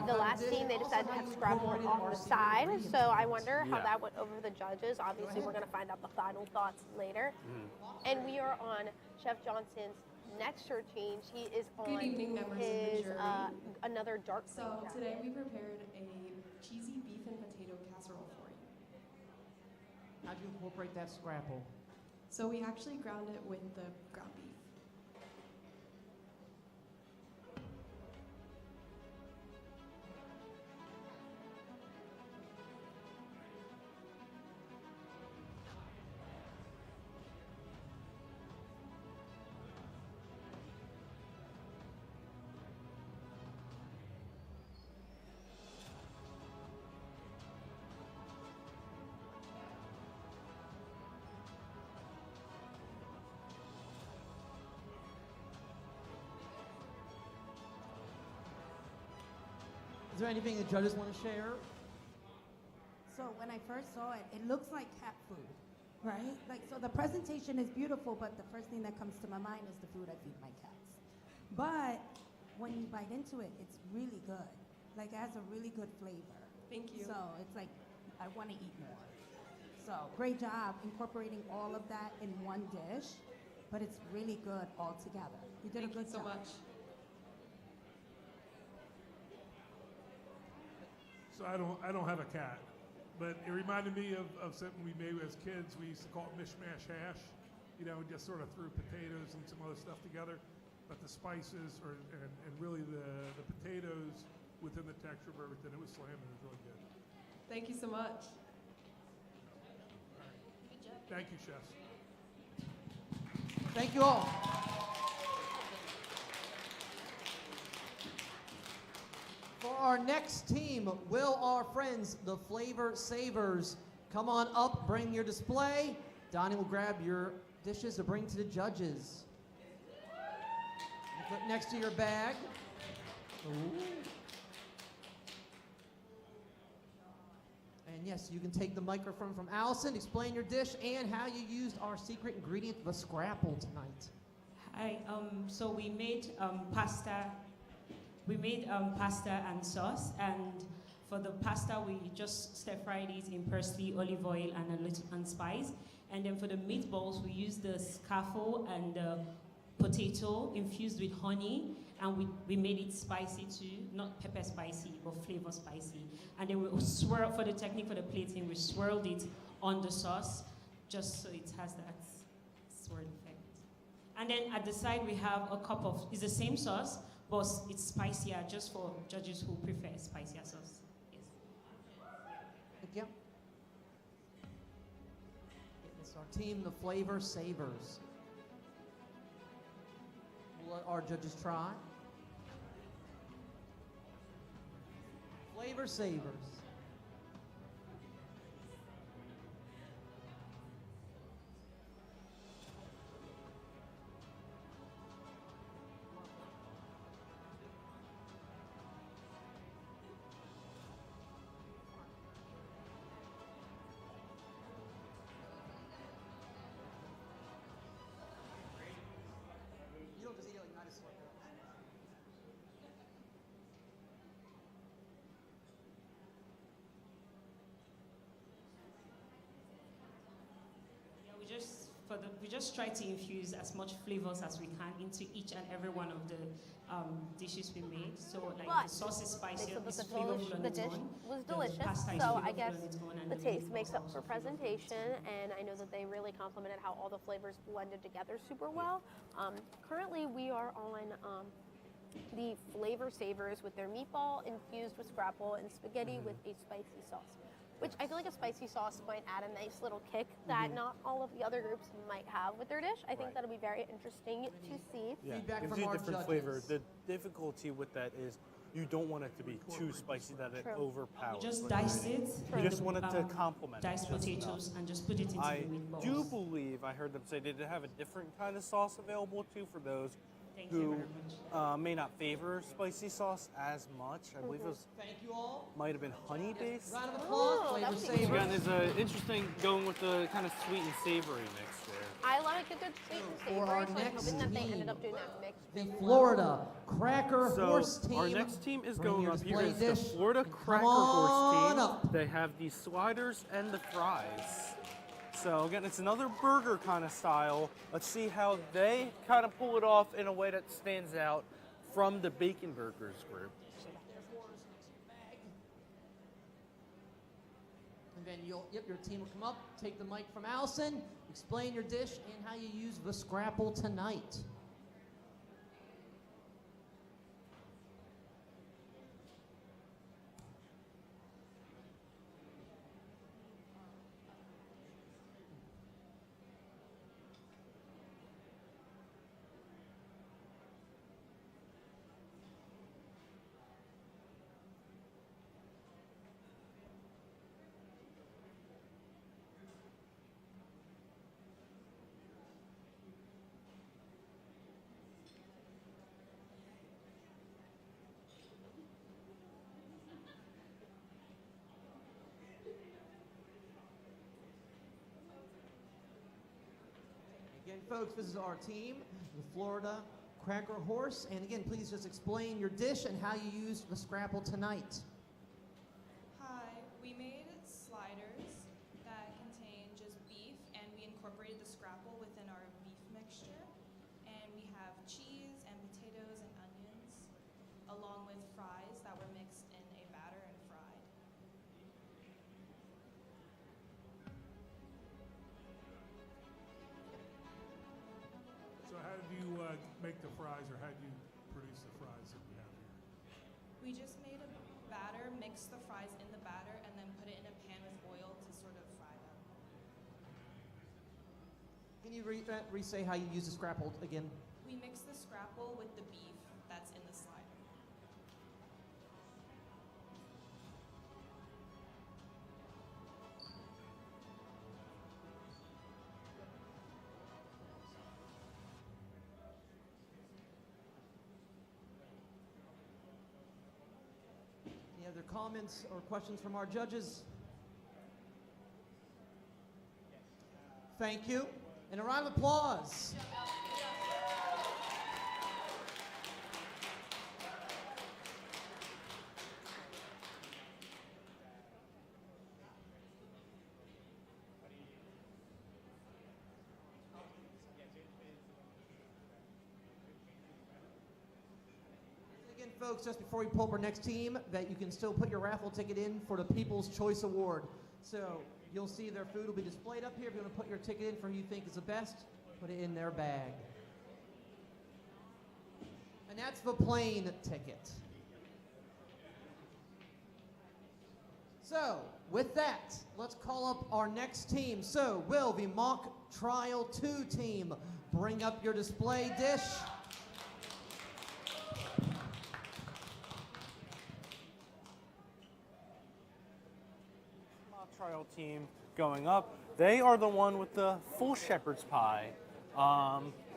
The last team, they decided to have scrapple on the side, so I wonder how that went over the judges. Obviously, we're going to find out the final thoughts later. And we are on Chef Johnson's next shirt change. He is on Good evening, members of the jury. Another dark So green today we prepared a cheesy beef and potato casserole for you. How'd you incorporate that scrapple? So we actually ground it with the ground beef. Is there anything the judges want to share? So when I first saw it, it looks like cat food. right? Like, so the presentation is beautiful, but the first thing that comes to my mind is the food I feed my cats. But when you bite into it, it's really good. Like, it has a really good flavor. Thank you. So it's like, I want to eat more. So great job incorporating all of that in one dish, but it's really good all together. You did a good job. Thank you so much. So I don't have a cat, but it reminded me of something we made as kids. We used to call it mishmash hash. You know, we just sort of threw potatoes and some other stuff together, but the spices and really the potatoes within the texture of everything, it was slamming. It was really good. Thank you so much. Thank you, chefs. Thank you all. For our next team, will our friends, the Flavor Savers, come on up, bring your display. Donnie will grab your dishes to bring to the judges. You put next to your bag. Ooh. And yes, you can take the microphone from Allison, explain your dish and how you used our secret ingredient, the scrapple, tonight. Hi, so we made pasta. We made pasta and sauce, and for the pasta we just stir fried it in parsley, olive oil, and a little and spice. And then for the meatballs, we used the scaffold and the potato infused with honey, and we made it spicy too, not pepper spicy, but flavor spicy. And then we swirl, for the technique for the plating, we swirled it on the sauce, just so it has that swirl effect. And then at the side we have a cup of, it's the same sauce, but it's spicier, just for judges who prefer spicier sauce. Yes. Thank you. It's our team, the Flavor Savers. We'll let our judges try. Flavor Savers. You don't just eat it like not as slow. We just try to infuse as much flavors as we can into each and every one of the dishes we made. So like the sauce is spicy, it's flavorful on the its dish own. was The delicious, pasta is so I flavorful guess on its own, and the taste meat makes is up also for presentation, and I know that they really complimented how all the flavors blended together super well. Currently, we are on the Flavor Savers with their meatball infused with scrapple and spaghetti with a spicy sauce, which I feel like a spicy sauce might add a nice little kick that not all of the other groups might have with their dish. I think that'll be very interesting to see. Yeah, Feedback gives from you our different judges. flavor. The difficulty with that is you don't want it to be too spicy that it overpowers. Just what dice you're it. eating. You just want it to complement it. Diced just potatoes enough. and just put it into I the meatballs. do believe I heard them say they did have a different kind of sauce available too for those Thank you who very much. may not favor spicy sauce as much. I believe it was Thank you all. might have been honey based. Round of applause, Flavor that's Savers. Again, there's interesting going with the kind of sweet and savory mix there. I like a good sweet and For our savory, so I'm next hoping that they team, ended up doing that mix. The Florida Cracker So Horse Team. our next team is Bring going your up here. display It's the dish. Florida Cracker on Horse team. up. They have the sliders and the fries. So again, it's another burger kind of style. Let's see how they kind of pull it off in a way that stands out from the Bacon Burgers group. And then your team will come up, take the mic from Allison, explain your dish and how you use the scrapple tonight. folks, this is our team, the Florida Cracker Horse. And again, please just explain your dish and how you used the scrapple tonight. Hi, we made sliders that contain just beef, and we incorporated the scrapple within our beef mixture. And we have cheese and potatoes and onions, along with fries that were mixed in a batter and fried. So how did you make the fries, or how did you produce the fries that we have here? We just made a batter, mixed the fries in the batter, and then put it in a pan with oil to sort of fry them. Can you re-say how you use the scrapple again? We mix the scrapple with the beef that's in the slider. Any other comments or questions from our judges? Thank you. And a round of applause. Again, folks, just before we pull up our next team, that you can still put your raffle ticket in for the People's Choice Award. So you'll see their food will be displayed up here. If you want to put your ticket in for who you think is the best, put it in their bag. And that's the plane ticket. So, with that, let's call up our next team. So, will the Mock Trial 2 team bring up your display dish? Trial team going up. They are the one with the full shepherd's pie.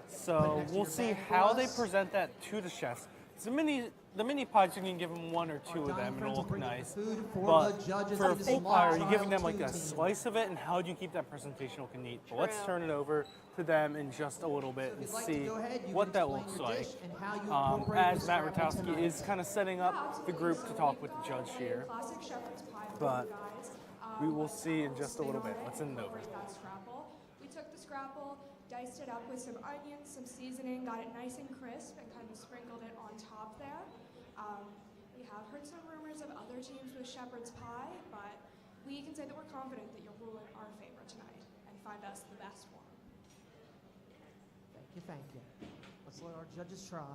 So we'll see how they present that to the chefs. The mini pies, you can give them one or two of them and it'll look nice. But for a full pie, are you giving them like a slice of it, and how do you keep that presentation looking neat? But let's turn it over to them in just a little bit and see what that looks like. As Matt Rotowski is kind of setting up the group to talk with the judge here. But we will see in just a little bit. Let's send it over. We took the scrapple, diced it up with some onions, some seasoning, got it nice and crisp, and kind of sprinkled it on top there. We have heard some rumors of other teams with shepherd's pie, but we can say that we're confident that you'll rule in our favor tonight and find us the best one. Thank you, thank you. Let's let our judges try.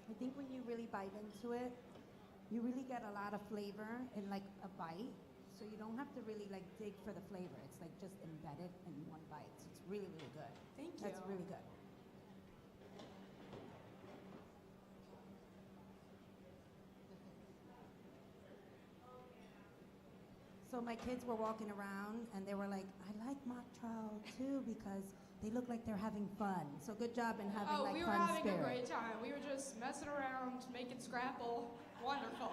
I think when you really bite into it, you really get a lot of flavor in like a bite. So you don't have to really like dig for the flavor. It's like just embedded in one bite. So it's really, really good. Thank you. That's really good. So my kids were walking around and they were like, I like mock trial too because they look like they're having fun. So good job in having like we were fun having spirit. a great time. We were just messing around, making scrapple. Wonderful.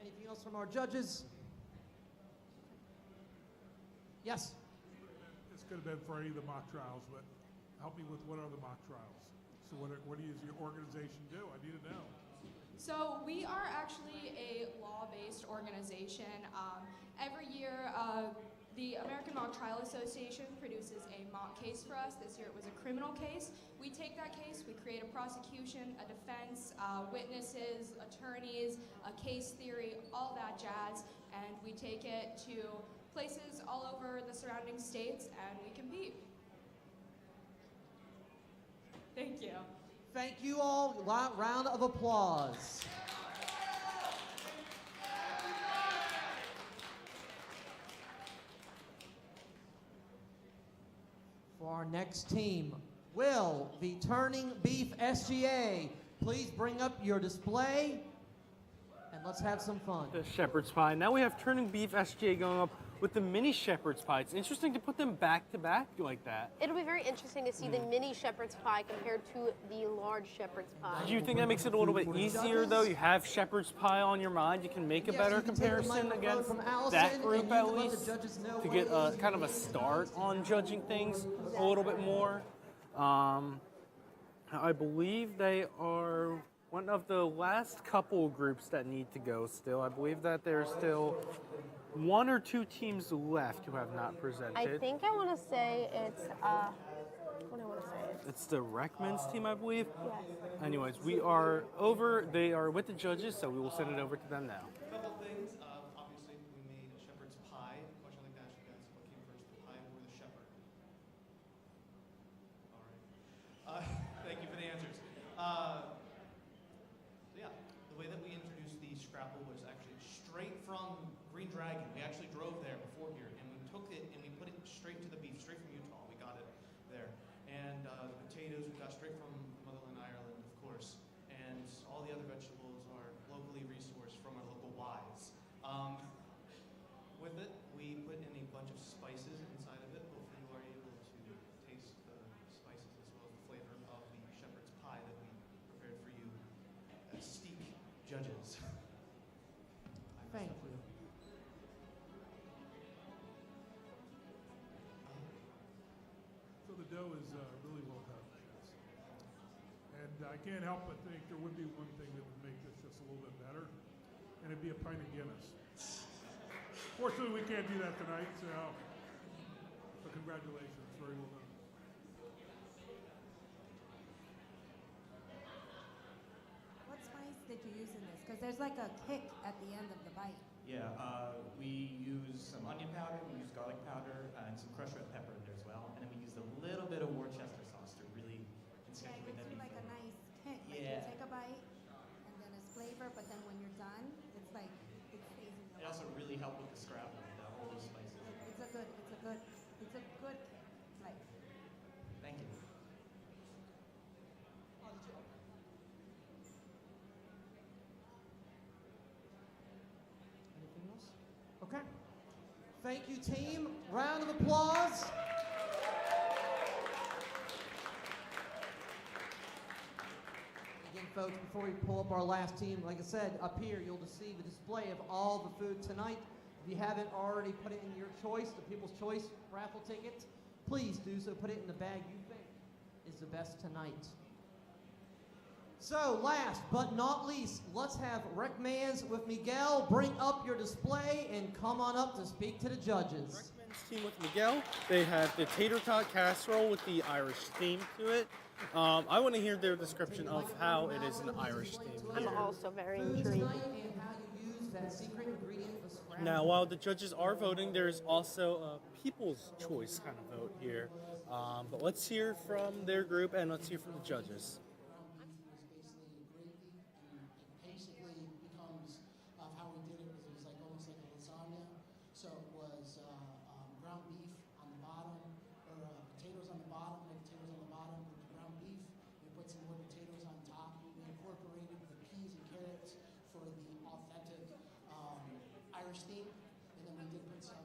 Anything else from our judges? Yes? This could have been for any of the mock trials, but help me with what are the mock trials? So what does your organization do? I need to know. So we are actually a law-based organization. Every year, the American Mock Trial Association produces a mock case for us. This year it was a criminal case. We take that case, we create a prosecution, a defense, witnesses, attorneys, a case theory, all that jazz, and we take it to places all over the surrounding states and we compete. Thank you. Thank you all. Round of applause. For our next team, will the Turning Beef SGA please bring up your display and let's have some fun. The shepherd's pie. Now we have Turning Beef SGA going up with the mini shepherd's pie. It's interesting to put them back to back like that. It'll be very interesting to see the mini shepherd's pie compared to the large shepherd's pie. Do you think that makes it a little bit easier, though? You have shepherd's pie on your mind. You can make a better comparison against that group, at least, to get a, kind of a start on judging things a little bit more. I believe they are one of the last couple groups that need to go still. I believe that there's still 1 or 2 teams left who have not presented. I think I want to say it's, what do I want to say? It's the Reckman's team, I believe. Yes. Anyways, we are over. They are with the judges, so we will send it over to them now. A couple things. Obviously, we made a shepherd's pie. Question like that, you guys, what came first, the pie or the shepherd? All right. Thank you for the answers. Yeah, the way that we introduced the Scrapple was actually straight from Green Dragon. We actually drove there before here, and we took it and we put it straight to the beef, straight from Utah. We got it there. And the potatoes we got straight from Motherland, Ireland, of course. And all the other vegetables are locally resourced from our local Y's. With it, we put in a bunch of spices inside of it. Hopefully you are able to taste the spices as well as the flavor of the shepherd's pie that we prepared for you as steak judges. Thank you. So the dough is really well done. And I can't help but think there would be one thing that would make this just a little bit better, and it'd be a pint of Guinness. Fortunately, we can't do that tonight, so congratulations. Very well done. What spice did you use in this? Because there's like a kick at the end of the bite. Yeah, we use some onion powder, we use garlic powder, and some crushed red pepper in there as well. And then we use a little bit of Worcester sauce to really accentuate that It gives you beef like a flavor. nice kick. Like Yeah. you take a bite, and then it's flavor, but then when you're done, it's like, it stays in your It also really helped with the scrapple, all those spices. It's a good kick. Like, Thank you. Anything else? Okay. Thank you, team. Round of applause. Again, folks, before we pull up our last team, like I said, up here you'll see the display of all the food tonight. If you haven't already put it in your choice, the People's Choice raffle ticket, please do so. Put it in the bag you think is the best tonight. So, last but not least, let's have Reckman's with Miguel bring up your display and come on up to speak to the judges. Reckman's team with Miguel, they have the tater tot casserole with the Irish theme to it. I want to hear their description of how it is an Irish theme here. I'm also very intrigued. Now, while the judges are voting, there's also a People's Choice kind of vote here. But let's hear from their group and let's hear from the judges. Basically becomes of how we did it was like almost like a lasagna. So it was ground beef on the bottom, or potatoes on the bottom, with potatoes on the bottom with the ground beef. We put some more potatoes on top. We incorporated the peas and carrots for the authentic Irish theme, and then we did put some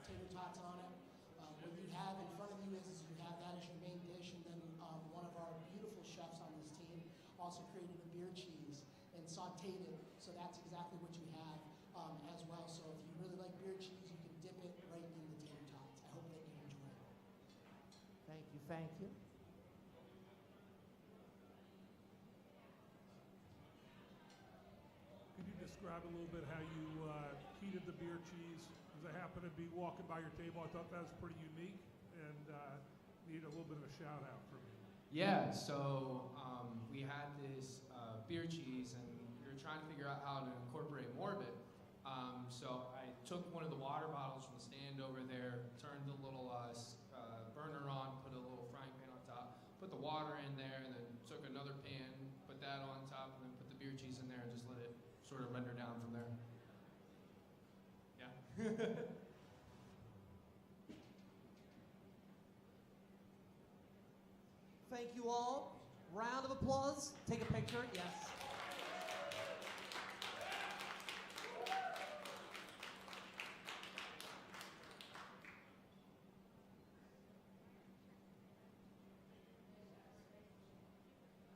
tater tots on it. What you have in front of you is you have that as your main dish, and then one of our beautiful chefs on this team also created a beer cheese and sauteed it, so that's exactly what you have as well. So if you really like beer cheese, you can dip it right in the tater tots. I hope that you enjoy it. Thank you, thank you. Could you describe a little bit how you heated the beer cheese? Because I happened to be walking by your table. I thought that was pretty unique and needed a little bit of a shout out from you. Yeah, so we had this beer cheese and we were trying to figure out how to incorporate more of it. So I took one of the water bottles from the stand over there, turned the little burner on, put a little frying pan on top, put the water in there, and then took another pan, put that on top, and then put the beer cheese in there, and just let it sort of render down from there. Yeah. Thank you all. Round of applause. Take a picture. Yes.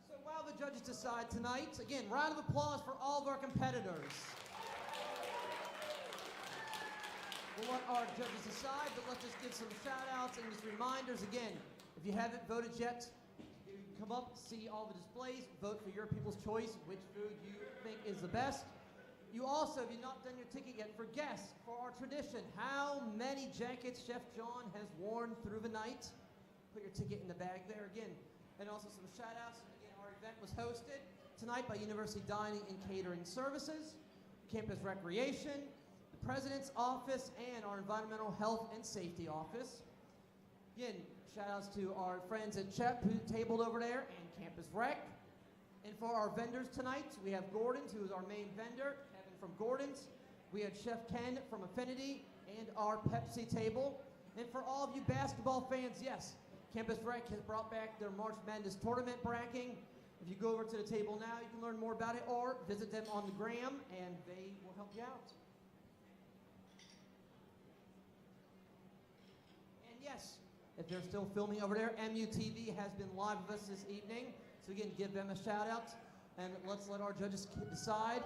So while the judges decide tonight, again, round of applause for all of our competitors. We'll let our judges decide, but let's just give some shout-outs and just reminders. Again, if you haven't voted yet, you can come up, see all the displays, vote for your people's choice, which food you think is the best. You also, if you've not done your ticket yet, for guests, for our tradition, how many jackets Chef John has worn through the night? Put your ticket in the bag there again. And also some shout-outs. Again, our event was hosted tonight by University Dining and Catering Services, Campus Recreation, the President's Office, and our Environmental Health and Safety Office. Again, shout-outs to our friends at CHEP who tabled over there, and Campus Rec. And for our vendors tonight, we have Gordon's, who is our main vendor, Kevin from Gordon's. We had Chef Ken from Affinity, and our Pepsi table. And for all of you basketball fans, yes, Campus Rec has brought back their March Madness tournament bragging. If you go over to the table now, you can learn more about it, or visit them on the gram, and they will help you out. And yes, if they're still filming over there, MUTV has been live with us this evening. So again, give them a shout out, and let's let our judges decide.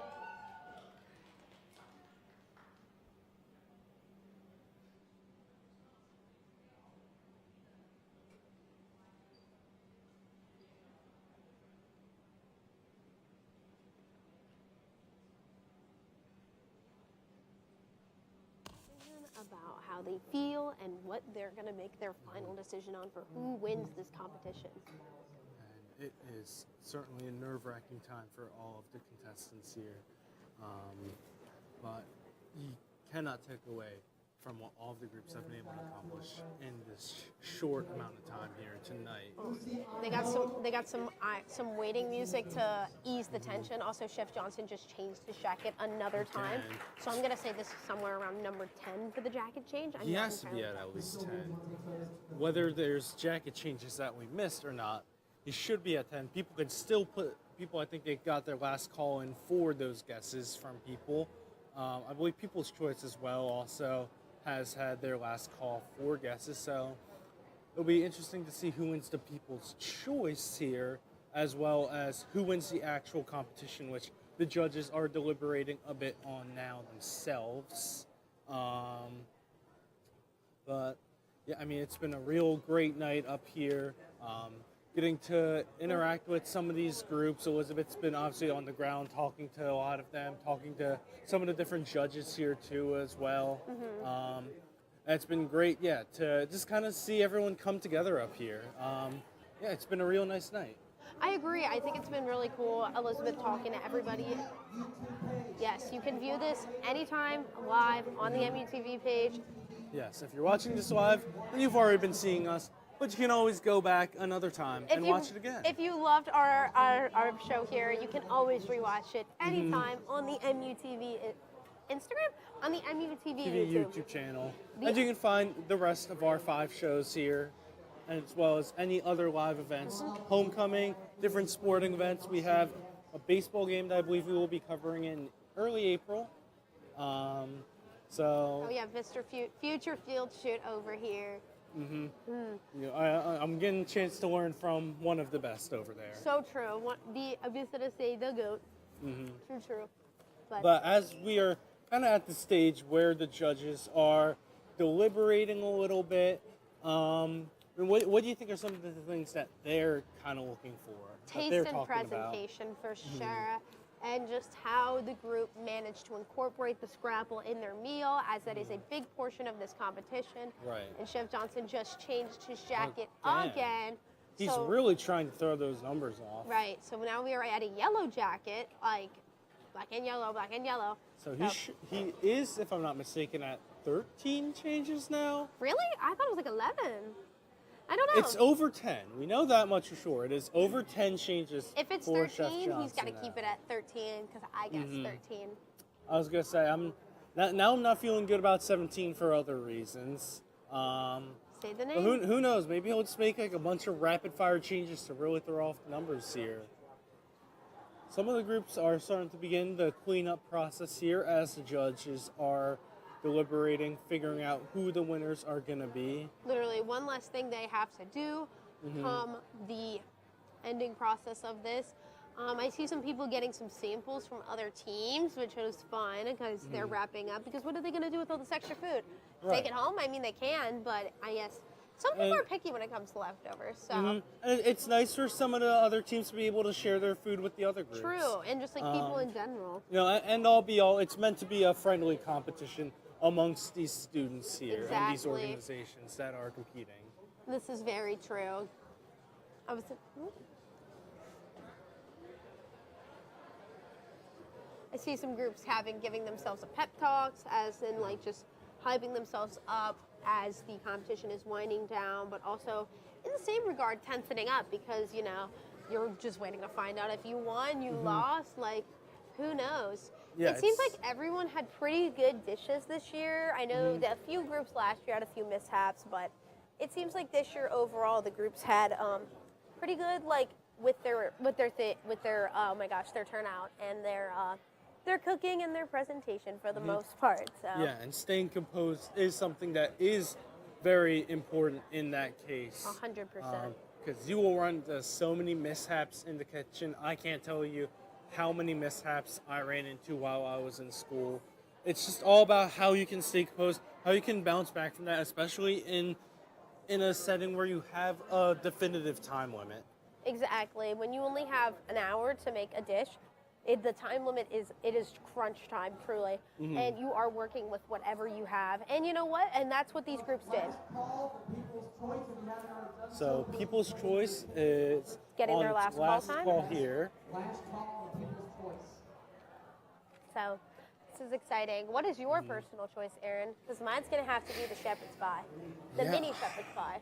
About how they feel and what they're going to make their final decision on for who wins this competition. And it is certainly a nerve-wracking time for all of the contestants here. But you cannot take away from what all of the groups have been able to accomplish in this short amount of time here tonight. They got some waiting music to ease the tension. Also, Chef Johnson just changed his jacket another time. So I'm gonna say this is somewhere around number 10 for the jacket change. He has to be at least 10. Whether there's jacket changes that we missed or not, he should be at 10. People can still I think they got their last call in for those guesses from people. I believe People's Choice as well also has had their last call for guesses, so it'll be interesting to see who wins the People's Choice here, as well as who wins the actual competition, which the judges are deliberating a bit on now themselves. But yeah, I mean, it's been a real great night up here. Getting to interact with some of these groups. Elizabeth's been obviously on the ground talking to a lot of them, talking to some of the different judges here too as well. Mm-hmm. It's been great, to just kind of see everyone come together up here. It's been a real nice night. I agree. I think it's been really cool, Elizabeth talking to everybody. Yes, you can view this anytime live on the MUTV page. Yes, if you're watching this live, then you've already been seeing us. But you can always go back another time and watch it again. If you loved our show here, you can always rewatch it anytime on the MUTV Instagram, on the MUTV YouTube channel. And you can find the rest of our 5 shows here, as well as any other live events. Homecoming, different sporting events. We have a baseball game that I believe we will be covering in early April. Oh yeah, Mr. Future Field Shoot over here. Mm-hmm. I'm getting a chance to learn from one of the best over there. So true. I was going to say the GOAT. Mm-hmm. True. But as we are kind of at the stage where the judges are deliberating a little bit, what do you think are some of the things that they're kind of looking for? Taste and presentation for sure. And just how the group managed to incorporate the scrapple in their meal, as that is a big portion of this competition. Right. And Chef Johnson just changed his jacket again. He's really trying to throw those numbers off. Right. So now we are at a yellow jacket, like black and yellow. So he is, if I'm not mistaken, at 13 changes now. Really? I thought it was like 11. I don't know. It's over 10. We know that much for sure. It is over 10 changes. If it's for Chef 13, he's got to Johnson keep it at 13 because I guess 13. I was gonna say I'm not feeling good about 17 for other reasons. Say the But name. who knows? Maybe he'll just make like a bunch of rapid fire changes to really throw off the numbers here. Some of the groups are starting to begin the cleanup process here as the judges are deliberating, figuring out who the winners are going to be. Literally, one less thing they have to do come the ending process of this. I see some people getting some samples from other teams, which was fun because they're wrapping up. Because what are they going to do with all this extra food? Right. Take it home? I mean, they can, but I guess some people are picky when it comes to leftovers. So And it's nice for some of the other teams to be able to share their food with the other groups. true, and just like people in general. You know, and all be all, it's meant to be a friendly competition amongst these students here and these Exactly. organizations that are competing. This is very true. I see some groups giving themselves a pep talks, as in like just hyping themselves up as the competition is winding down, but also in the same regard tensing up because you're just waiting to find out if you won, you lost, like who knows. Yeah, it seems like everyone had pretty good dishes this year. I know that a few groups last year had a few mishaps, but it seems like this year overall the groups had pretty good like with their oh my gosh, their turnout and their cooking and their presentation for the most part. So Yeah, and staying composed is something that is very important in that case. 100%. Because you will run into so many mishaps in the kitchen. I can't tell you how many mishaps I ran into while I was in school. It's just all about how you can stay composed, how you can bounce back from that, especially in a setting where you have a definitive time limit. Exactly. When you only have an hour to make a dish, the time limit is crunch time, truly. And you are working with whatever you have. And you know what? And that's what these groups did. So People's Choice is Getting on their its last call time? call here. So this is exciting. What is your personal choice, Aaron? Because mine's going to have to be the shepherd's pie, the mini shepherd's pie.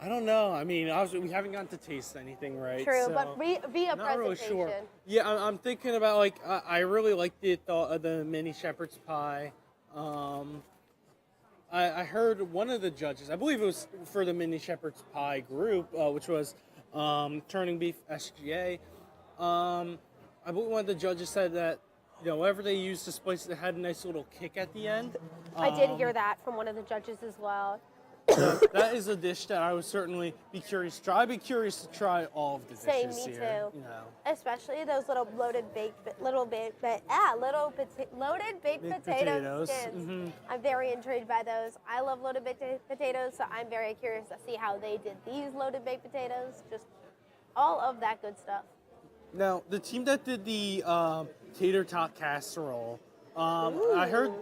I don't know. I mean, we haven't gotten to taste anything, right? True, so but via not really presentation. sure. Yeah, I'm thinking about like I really like the thought of the mini shepherd's pie. I heard one of the judges, I believe it was for the mini shepherd's pie group, which was Turning Beef SGA. I believe one of the judges said that whatever they used to spice it had a nice little kick at the end. I did hear that from one of the judges as well. So that is a dish that I would certainly be curious to try. I'd be curious to try all of the dishes Same, me here. too. Especially those little loaded baked potato skins. I'm very intrigued by those. I love loaded baked potatoes, so I'm very curious to see how they did these loaded baked potatoes. Just all of that good stuff. Now, the team that did the tater tot casserole, I heard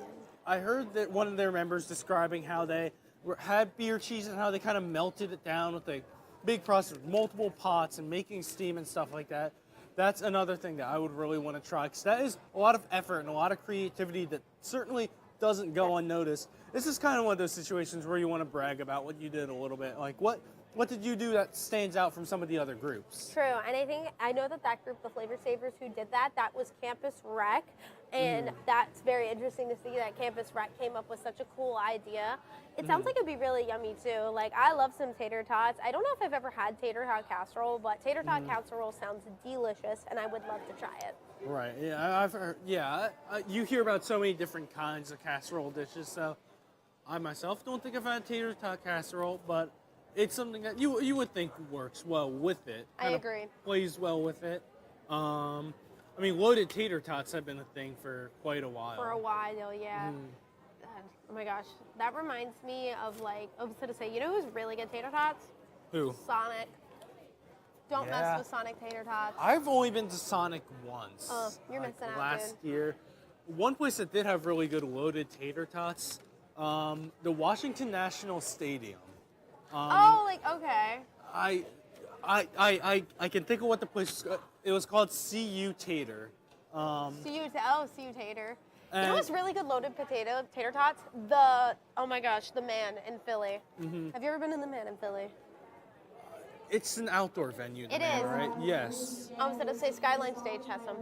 that one of their members describing how they had beer cheese and how they kind of melted it down with a big process, multiple pots and making steam and stuff like that. That's another thing that I would really want to try because that is a lot of effort and a lot of creativity that certainly doesn't go unnoticed. This is kind of one of those situations where you want to brag about what you did a little bit. Like, what did you do that stands out from some of the other groups? True, and I know that group, the Flavor Savers, who did that was Campus Rec, and that's very interesting to see that Campus Rec came up with such a cool idea. It sounds like it'd be really yummy too. Like, I love some tater tots. I don't know if I've ever had tater tot casserole, but tater tot casserole sounds delicious, and I would love to try it. Right. Yeah, I've heard. Yeah, you hear about so many different kinds of casserole dishes. So, I myself don't think I've had tater tot casserole, but it's something that you would think works well with it. I agree. Plays well with it. I mean, loaded tater tots have been a thing for quite a while. For a while, yeah. Oh my gosh, that reminds me of I was gonna say, who's really good tater tots? Who? Sonic. Don't mess with Sonic tater tots. I've only been to Sonic once. Oh, you're missing out, last dude. year. One place that did have really good loaded tater tots, the Washington National Stadium. Okay. I can think of what the place was. It was called CU Tater. CU Tater. You know what's really good loaded tater tots? The Man in Philly. Have you ever been in the Man in Philly? It's an outdoor venue, It man, is. right? Yes. I was gonna say Skyline Stage has some.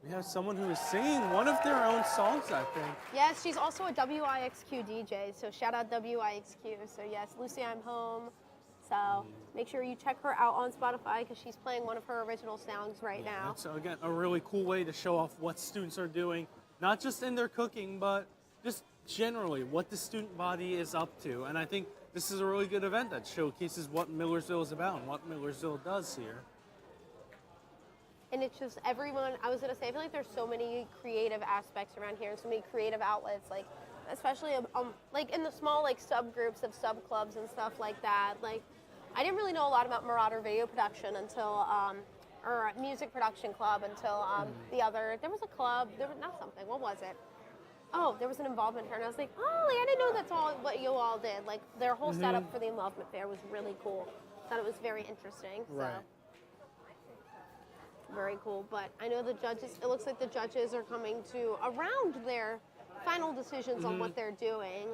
We have someone who is singing one of their own songs, I think. Yes, she's also a WIXQ DJ, so shout out WIXQ. So yes, Lucy, I'm home. So make sure you check her out on Spotify because she's playing one of her original songs right now. It's, again, a really cool way to show off what students are doing, not just in their cooking, but just generally what the student body is up to. And I think this is a really good event that showcases what Millersville is about and what Millersville does here. And it's just everyone, I was gonna say, I feel like there's so many creative aspects around here and so many creative outlets, like especially like in the small like subgroups of sub clubs and stuff like that. Like I didn't really know a lot about Marauder Video Production until, or Music Production Club until there was a club, there was not something, what was it? Oh, there was an involvement fair, and I was like, oh, like, I didn't know that's all what you all did. Like their whole setup for the involvement fair was really cool. Thought it was very interesting. So. Right. Very cool, but I know the judges, it looks like the judges are coming to around their final decisions on what they're doing.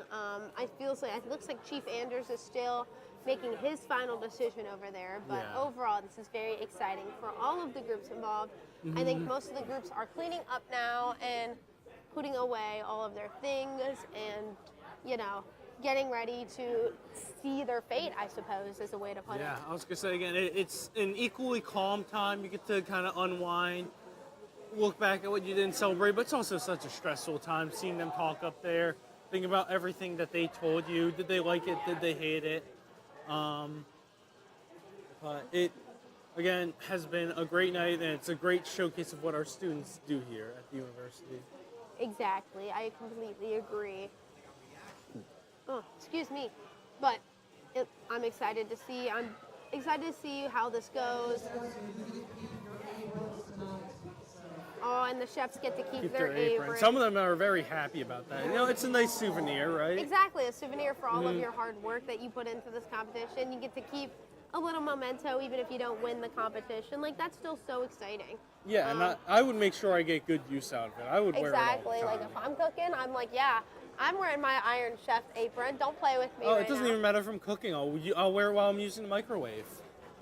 It looks like Chief Anders is still making his final decision over there, but overall this is very exciting for all of the groups involved. I think most of the groups are cleaning up now and putting away all of their things and, you know, getting ready to see their fate, I suppose, is a way to put it. Yeah, I was going to say again, it's an equally calm time. You get to kind of unwind, look back at what you didn't celebrate, but it's also such a stressful time seeing them talk up there, think about everything that they told you. Did they like it? Did they hate it? But it, again, has been a great night, and it's a great showcase of what our students do here at the university. Exactly. I completely agree. Oh, excuse me, but I'm excited to see. I'm excited to see how this goes. Oh, and the chefs get to keep their apron. Some of them are very happy about that. You know, it's a nice souvenir, right? Exactly, a souvenir for all of your hard work that you put into this competition. You get to keep a little memento even if you don't win the competition. Like, that's still so exciting. Yeah, and I would make sure I get good use out of it. I would wear it all the time. Like, if I'm cooking, I'm like, yeah, I'm wearing my Iron Chef apron. Don't play with me it doesn't even matter if I'm cooking. I'll wear it while I'm using the microwave.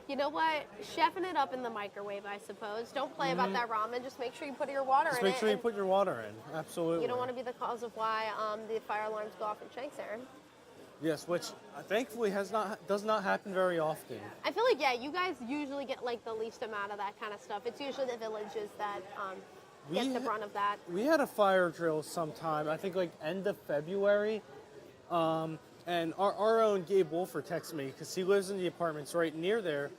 You know what? Chefing it up in the microwave, I suppose. Don't play about that ramen. Just make sure you put your water in it. Just make sure you put your water in. Absolutely. You don't want to be the cause of why the fire alarms go off in Shanks, Aaron. Yes, which thankfully does not happen very often. I feel like, yeah, you guys usually get like the least amount of that kind of stuff. It's usually the villages that get the brunt of that. We had a fire drill sometime, I think like end of February. And our own Gabe Wolfer texted me because he lives in the apartments right near there.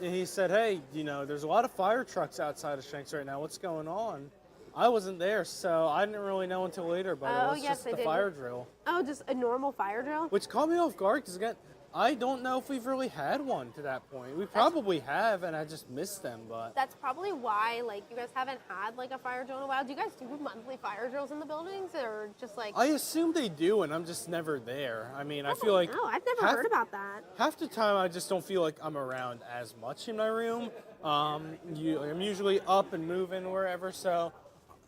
And he said, hey, you know, there's a lot of fire trucks outside of Shanks right now. What's going on? I wasn't there, so I didn't really know until later, but it was just the fire drill. Oh, just a normal fire drill? Which caught me off guard because, again, I don't know if we've really had one to that point. We probably have, and I just missed them, but... That's probably why, like, you guys haven't had, like, a fire drill in a while. Do you guys do monthly fire drills in the buildings, or just, like... I assume they do, and I'm just never there. I mean, I feel like... No, I've never heard about that. Half the time, I just don't feel like I'm around as much in my room. I'm usually up and moving wherever, so...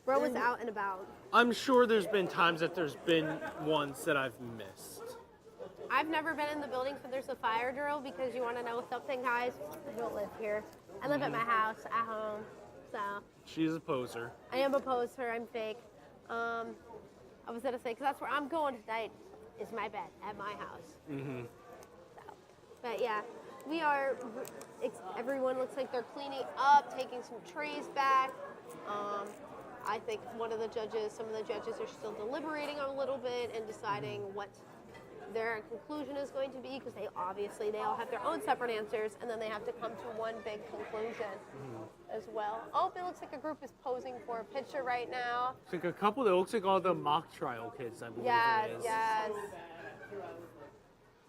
Bro was out and about. I'm sure there's been times that there's been ones that I've missed. I've never been in the buildings when there's a fire drill because you want to know something, guys? I don't live here. I live at my house, at home, so. She's a poser. I am a poser. I'm fake. I was going to say, because that's where I'm going tonight, is my bed at my house. Mm-hmm. So, but yeah, we are, everyone looks like they're cleaning up, taking some trays back. I think some of the judges are still deliberating a little bit and deciding what their conclusion is going to be because they all have their own separate answers and then they have to come to one big conclusion as well. Oh, it looks like a group is posing for a picture right now. It's like a couple that looks like all the mock trial kids, I believe it is. Yes.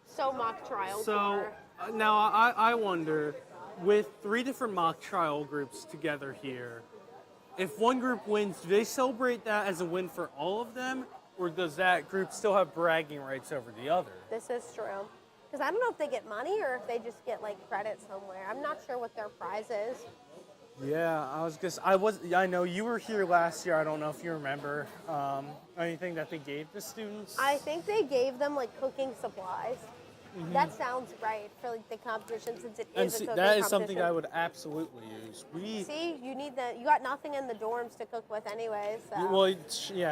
So mock trial. So now I wonder, with 3 different mock trial groups together here, if one group wins, do they celebrate that as a win for all of them? Or does that group still have bragging rights over the other? This is true. Because I don't know if they get money or if they just get like credit somewhere. I'm not sure what their prize is. Yeah, I know you were here last year. I don't know if you remember anything that they gave the students. I think they gave them like cooking supplies. That sounds right for like the competition since it is a cooking that is competition. something I would absolutely use. See, you need that. You got nothing in the dorms to cook with anyways. So. Well,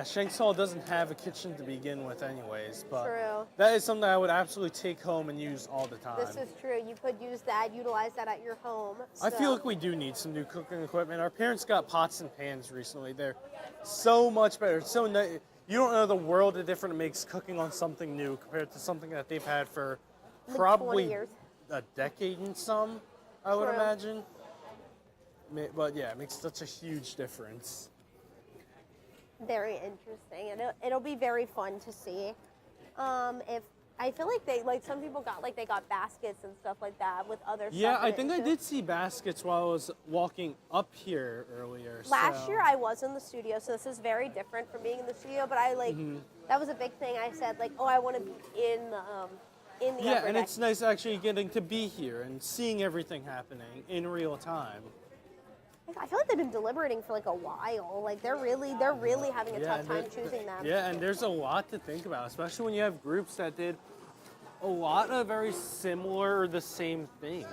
Shanks Hall doesn't have a kitchen to begin with anyways, but True. that is something I would absolutely take home and use all the time. This is true. You could utilize that at your home. I feel like we do need some new cooking equipment. Our parents got pots and pans recently. They're so much better. It's so nice. You don't know the world of different it makes cooking on something new compared to something that they've had for like probably 20 years. a decade and some, I would imagine. But yeah, it makes such a huge difference. Very interesting, and it'll be very fun to see. If I feel like some people got baskets and stuff like that with other stuff. Yeah, I think I did see baskets while I was walking up here earlier. Last year I was in the studio, so this is very different from being in the studio. But that was a big thing. I said I want to be in the yeah, upper and deck. it's nice actually getting to be here and seeing everything happening in real time. I feel like they've been deliberating for like a while. Like they're really having a tough time choosing them. Yeah, and there's a lot to think about, especially when you have groups that did a lot of very similar or the same things.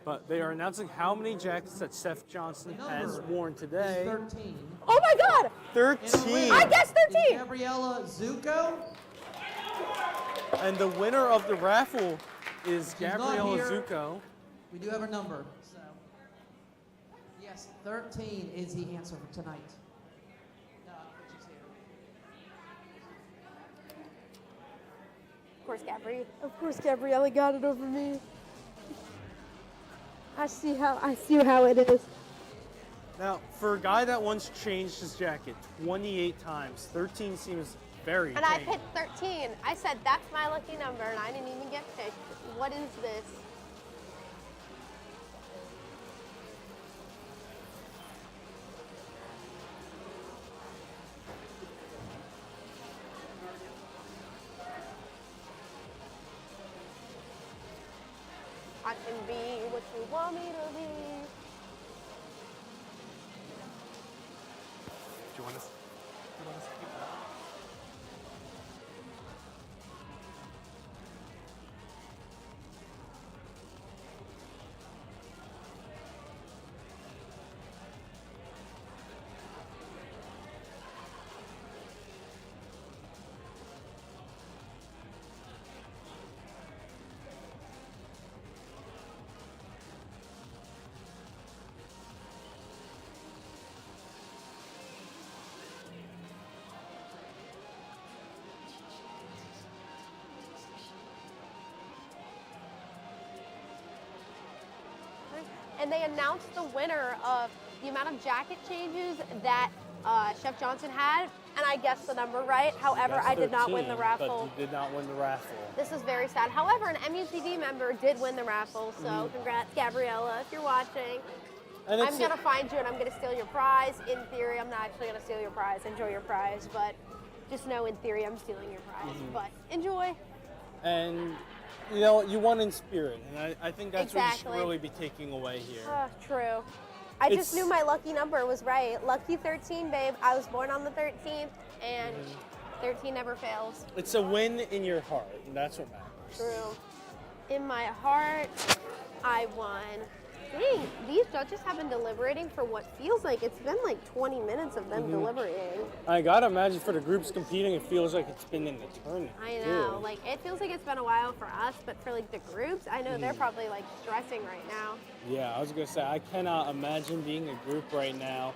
But they are announcing how many jackets that Chef Johnson has worn today. 13. Oh my God! 13. I guess 13. Gabriella Zuko. And the winner of the raffle is She's not Gabriella here. Zuko. We do have her number. So, yes, 13 is the answer for tonight. She's here. Of course, Gabriella got it over me. I see how it is. Now, for a guy that once changed his jacket 28 times, 13 seems very And I tame. picked 13. I said that's my lucky number, and I didn't even get picked. What is this? I can be what you want me to be. Do you want us to keep that? And they announced the winner of the amount of jacket changes that Chef Johnson had, and I guessed the number right. However, That's I did not 13, win the raffle. But you did not win the raffle. This is very sad. However, an MUTV member did win the raffle, so congrats, Gabriella, if you're watching. And I'm going to find you and I'm going to steal your prize. In theory, I'm not actually going to steal your prize. Enjoy your prize, but just know in theory I'm stealing your prize. But enjoy. And, you know, you won in spirit, and I think that's what you Exactly. should really be taking away here. True. I just knew my lucky number was right. Lucky 13, babe. I was born on the 13th, and 13 never fails. It's a win in your heart, and that's what matters. True. In my heart, I won. Dang, these judges have been deliberating for what feels like it's been like 20 minutes of them deliberating. I gotta imagine for the groups competing, it feels like it's been an eternity. I know, like it feels like it's been a while for us, but for like the groups, I know they're probably like stressing right now. Yeah, I was gonna say, I cannot imagine being a group right now.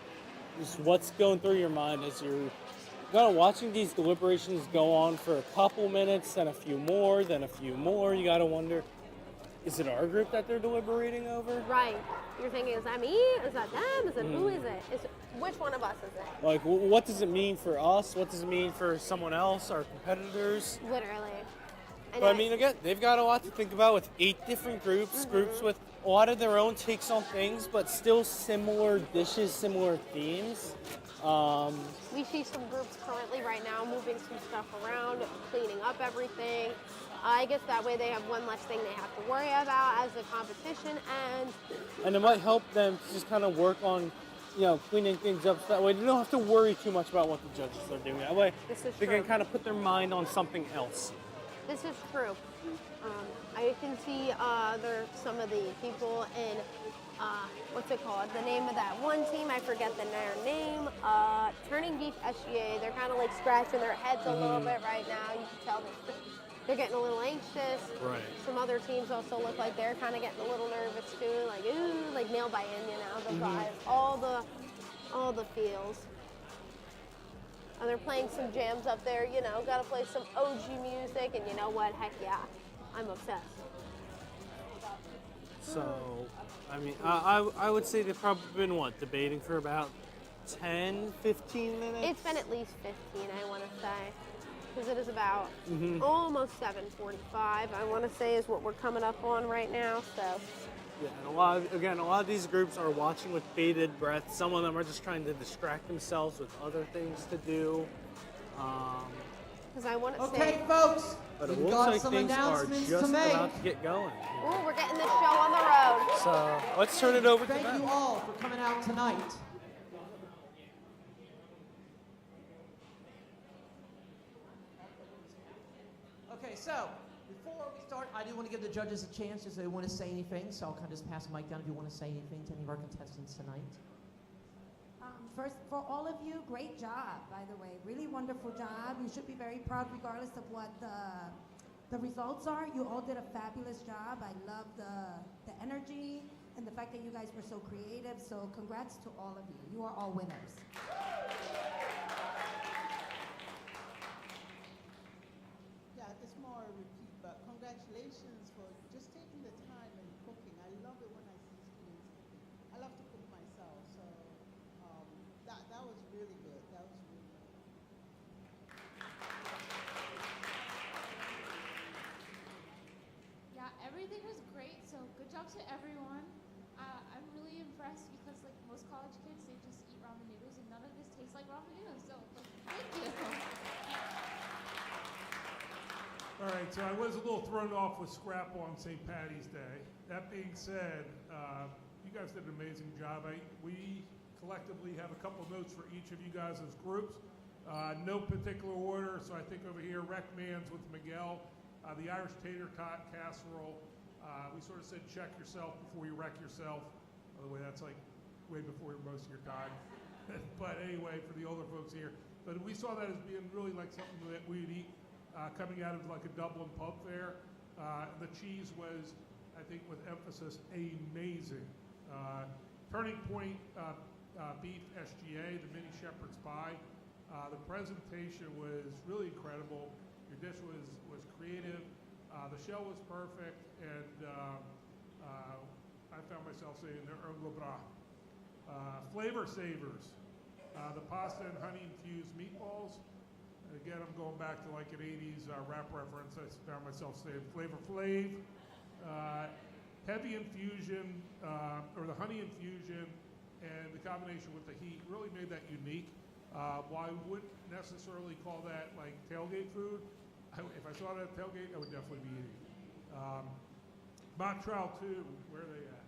Just what's going through your mind as you're watching these deliberations go on for a couple minutes, then a few more, then a few more. You gotta wonder, is it our group that they're deliberating over? Right. You're thinking, is that me? Is that them? Is it who is it? Which one of us is it? Like, what does it mean for us? What does it mean for someone else, our competitors? Literally. But I mean, again, they've got a lot to think about with 8 different groups, groups with a lot of their own takes on things, but still similar dishes, similar themes. We see some groups currently right now moving some stuff around, cleaning up everything. I guess that way they have one less thing they have to worry about as the competition ends. And it might help them to just kind of work on, cleaning things up so that way they don't have to worry too much about what the judges are doing. That way they can kind of put their mind on something else. This is true. I can see there's some of the people in, what's it called? The name of that one team, I forget their name. Turning Beef SGA, they're kind of like scratching their heads a little bit right now. You can tell they're getting a little anxious. Right. Some other teams also look like they're kind of getting a little nervous too, like ooh, like nailed by Indian now. The vibes, all the feels. And they're playing some jams up there, gotta play some OG music, and you know what? Heck yeah, I'm obsessed. So, I mean, I would say they've probably been, debating for about 10, 15 minutes? It's been at least 15, I want to say. Because it is about almost 7:45, I want to say, is what we're coming up on right now, so. Yeah, and a lot of these groups are watching with bated breath. Some of them are just trying to distract themselves with other things to do. Because I want to say. Okay, folks, but it we've looks got like some things are announcements just to make. about to get going. Ooh, we're getting this show on the road. So let's turn it over to them. Thank you all for coming out tonight. Okay, so before we start, I do want to give the judges a chance if they want to say anything. So I'll kind of just pass the mic down if you want to say anything to any of our contestants tonight. First, for all of you, great job, by the way. Really wonderful job. You should be very proud regardless of what the results are. You all did a fabulous job. I love the energy and the fact that you guys were so creative. So congrats to all of you. You are all winners. Yeah, it's more a repeat, but congratulations for just taking the time and cooking. I love it when I see students cooking. I love to cook myself, so that was really good. That was really good. Yeah, everything was great, so good job to everyone. I'm really impressed because like most college kids, they just eat ramen noodles and none of this tastes like ramen noodles, so thank you. All right, so I was a little thrown off with Scrapple on St. Patty's Day. That being said, you guys did an amazing job. We collectively have a couple notes for each of you guys as groups. No particular order, so I think over here, Rec Man's with Miguel. The Irish tater tot casserole. We sort of said check yourself before you wreck yourself. By the way, that's like way before most of your time. But anyway, for the older folks here. But we saw that as being really like something that we'd eat coming out of like a Dublin pub fare. The cheese was, I think with emphasis, amazing. Turning Point Beef SGA, the mini shepherd's pie. The presentation was really incredible. Your dish was creative. The show was perfect, and I found myself saying the le bras. Flavor savers. The pasta and honey infused meatballs. Again, I'm going back to like an 80s rap reference. I found myself saying Flavor Flav. Heavy infusion, or the honey infusion, and the combination with the heat really made that unique. While I wouldn't necessarily call that like tailgate food, if I saw that at tailgate, I would definitely be eating. Mock Trial 2, where are they at?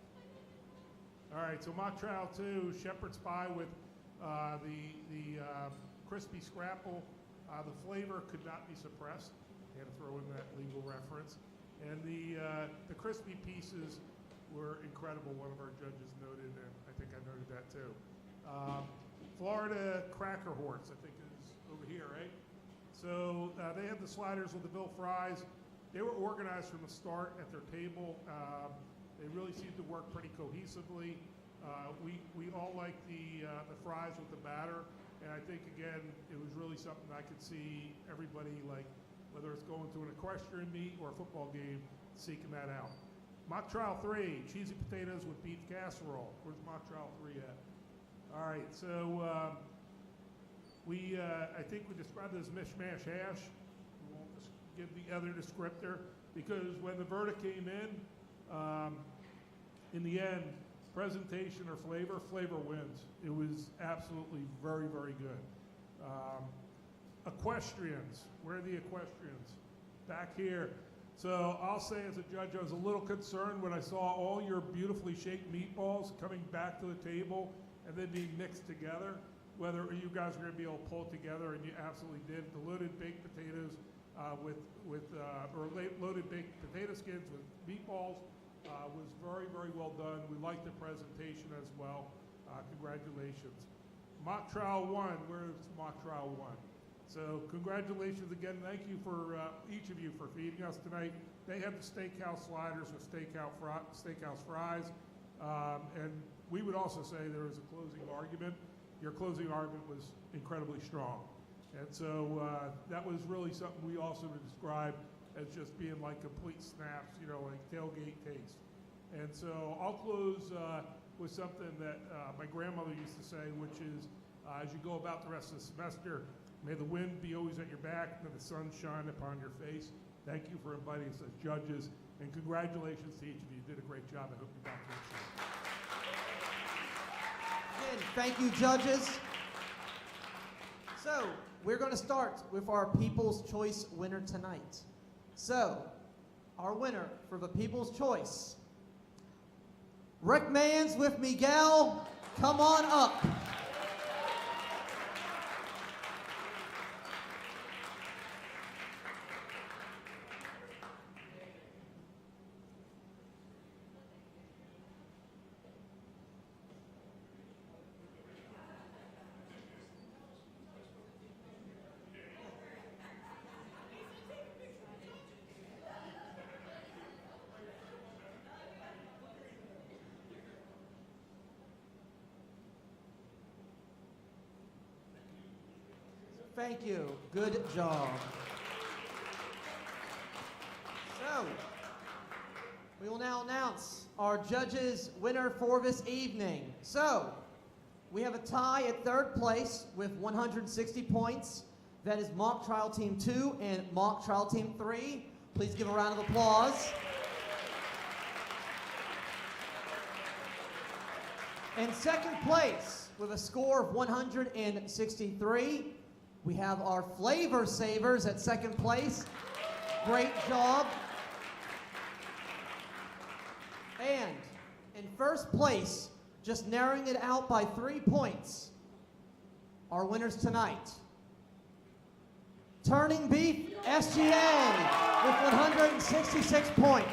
All right, so Mock Trial 2, shepherd's pie with the crispy scrapple. The flavor could not be suppressed. I had to throw in that legal reference. And the crispy pieces were incredible. One of our judges noted, and I think I noted that too. Florida Cracker Horse, I think is over here, right? So they had the sliders with the Bill fries. They were organized from the start at their table. They really seemed to work pretty cohesively. We all liked the fries with the batter. And I think, again, it was really something I could see everybody, like, whether it's going to an equestrian meet or a football game, seeking that out. Mock Trial 3, cheesy potatoes with beef casserole. Where's Mock Trial 3 at? All right, so I think we described it as mishmash hash. We won't give the other descriptor, because when the verdict came in the end, presentation or flavor wins. It was absolutely very, very good. Equestrians, where are the equestrians? Back here. So I'll say as a judge, I was a little concerned when I saw all your beautifully shaped meatballs coming back to the table and then being mixed together, whether you guys were going to be able to pull it together, and you absolutely did. The loaded baked potatoes loaded baked potato skins with meatballs was very, very well done. We liked the presentation as well. Congratulations. Mock Trial 1, where's Mock Trial 1? So congratulations again. Thank you for each of you for feeding us tonight. They had the steakhouse sliders with steakhouse fries. And we would also say there was a closing argument. Your closing argument was incredibly strong. And so that was really something we also would describe as just being like complete snaps, like tailgate taste. And so I'll close with something that my grandmother used to say, which is as you go about the rest of the semester, may the wind be always at your back, may the sun shine upon your face. Thank you for inviting us as judges, and congratulations to each of you. You did a great job. I hope you're back next year. Again, thank you, judges. So, we're going to start with our People's Choice winner tonight. So, our winner for the People's Choice, Rick Mans with Miguel, come on up. Thank you. Good job. So, we will now announce our judges' winner for this evening. So, we have a tie at third place with 160 points. That is Mock Trial Team 2 and Mock Trial Team 3. Please give a round of applause. In second place, with a score of 163, we have our Flavor Savers at second place. Great job. And in first place, just narrowing it out by 3 points, our winners tonight, Turning Beef SGA with 166 points.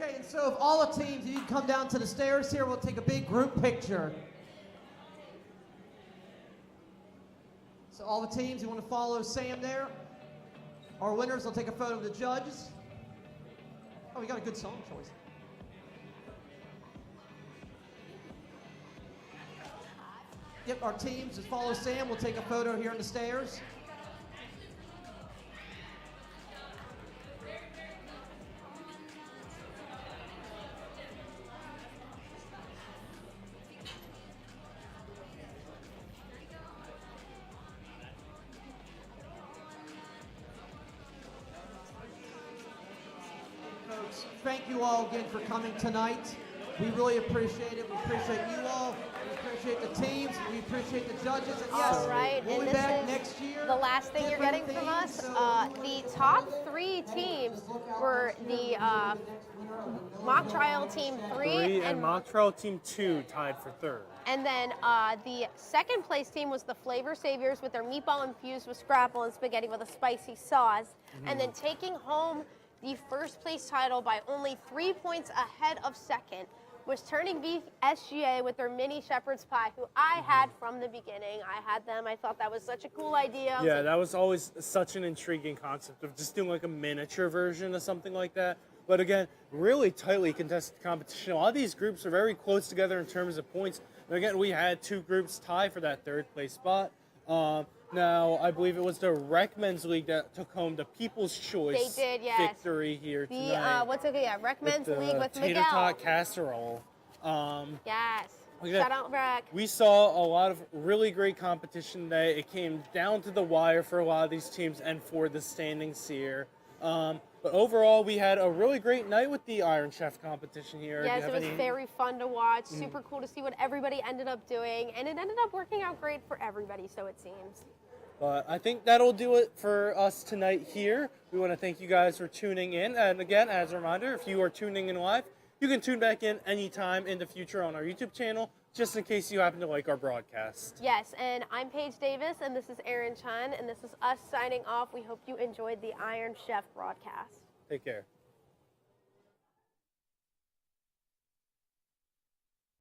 Okay, and so if all the teams, you can come down to the stairs here, we'll take a big group picture. So all the teams, you want to follow Sam there? Our winners will take a photo of the judges. Oh, we got a good song choice. Yep, our teams, just follow Sam. We'll take a photo here on the stairs. Thank you all again for coming tonight. We really appreciate it. We appreciate you all. We appreciate the teams. We appreciate the judges. And yes, all right, we'll and be this back is next year. the last thing you're getting from us. The top 3 teams were the Mock Trial Team 3 and Mock Trial Team 2 tied for third. And then the second place team was the Flavor Saviors with their meatball infused with scrapple and spaghetti with a spicy sauce. And then taking home the first place title by only 3 points ahead of second was Turning Beef SGA with their mini shepherd's pie, who I had from the beginning. I had them. I thought that was such a cool idea. Yeah, that was always such an intriguing concept of just doing like a miniature version of something like that. But again, really tightly contested competition. A lot of these groups are very close together in terms of points. And again, we had 2 groups tie for that 3rd place spot. Now, I believe it was the Rec Men's League that took home the People's Choice victory here tonight. Rec Men's League with Tater Miguel. Tot Casserole. Yes. Yeah. Shout out, Rec. We saw a lot of really great competition today. It came down to the wire for a lot of these teams and for the standings here. But overall, we had a really great night with the Iron Chef competition here. Yes, it was very fun to watch. Super cool to see what everybody ended up doing. And it ended up working out great for everybody, so it seems. But I think that'll do it for us tonight here. We want to thank you guys for tuning in. And again, as a reminder, if you are tuning in live, you can tune back in anytime in the future on our YouTube channel, just in case you happen to like our broadcast. Yes, and I'm Paige Davis, and this is Aaron Chun, and this is us signing off. We hope you enjoyed the Iron Chef broadcast. Take care.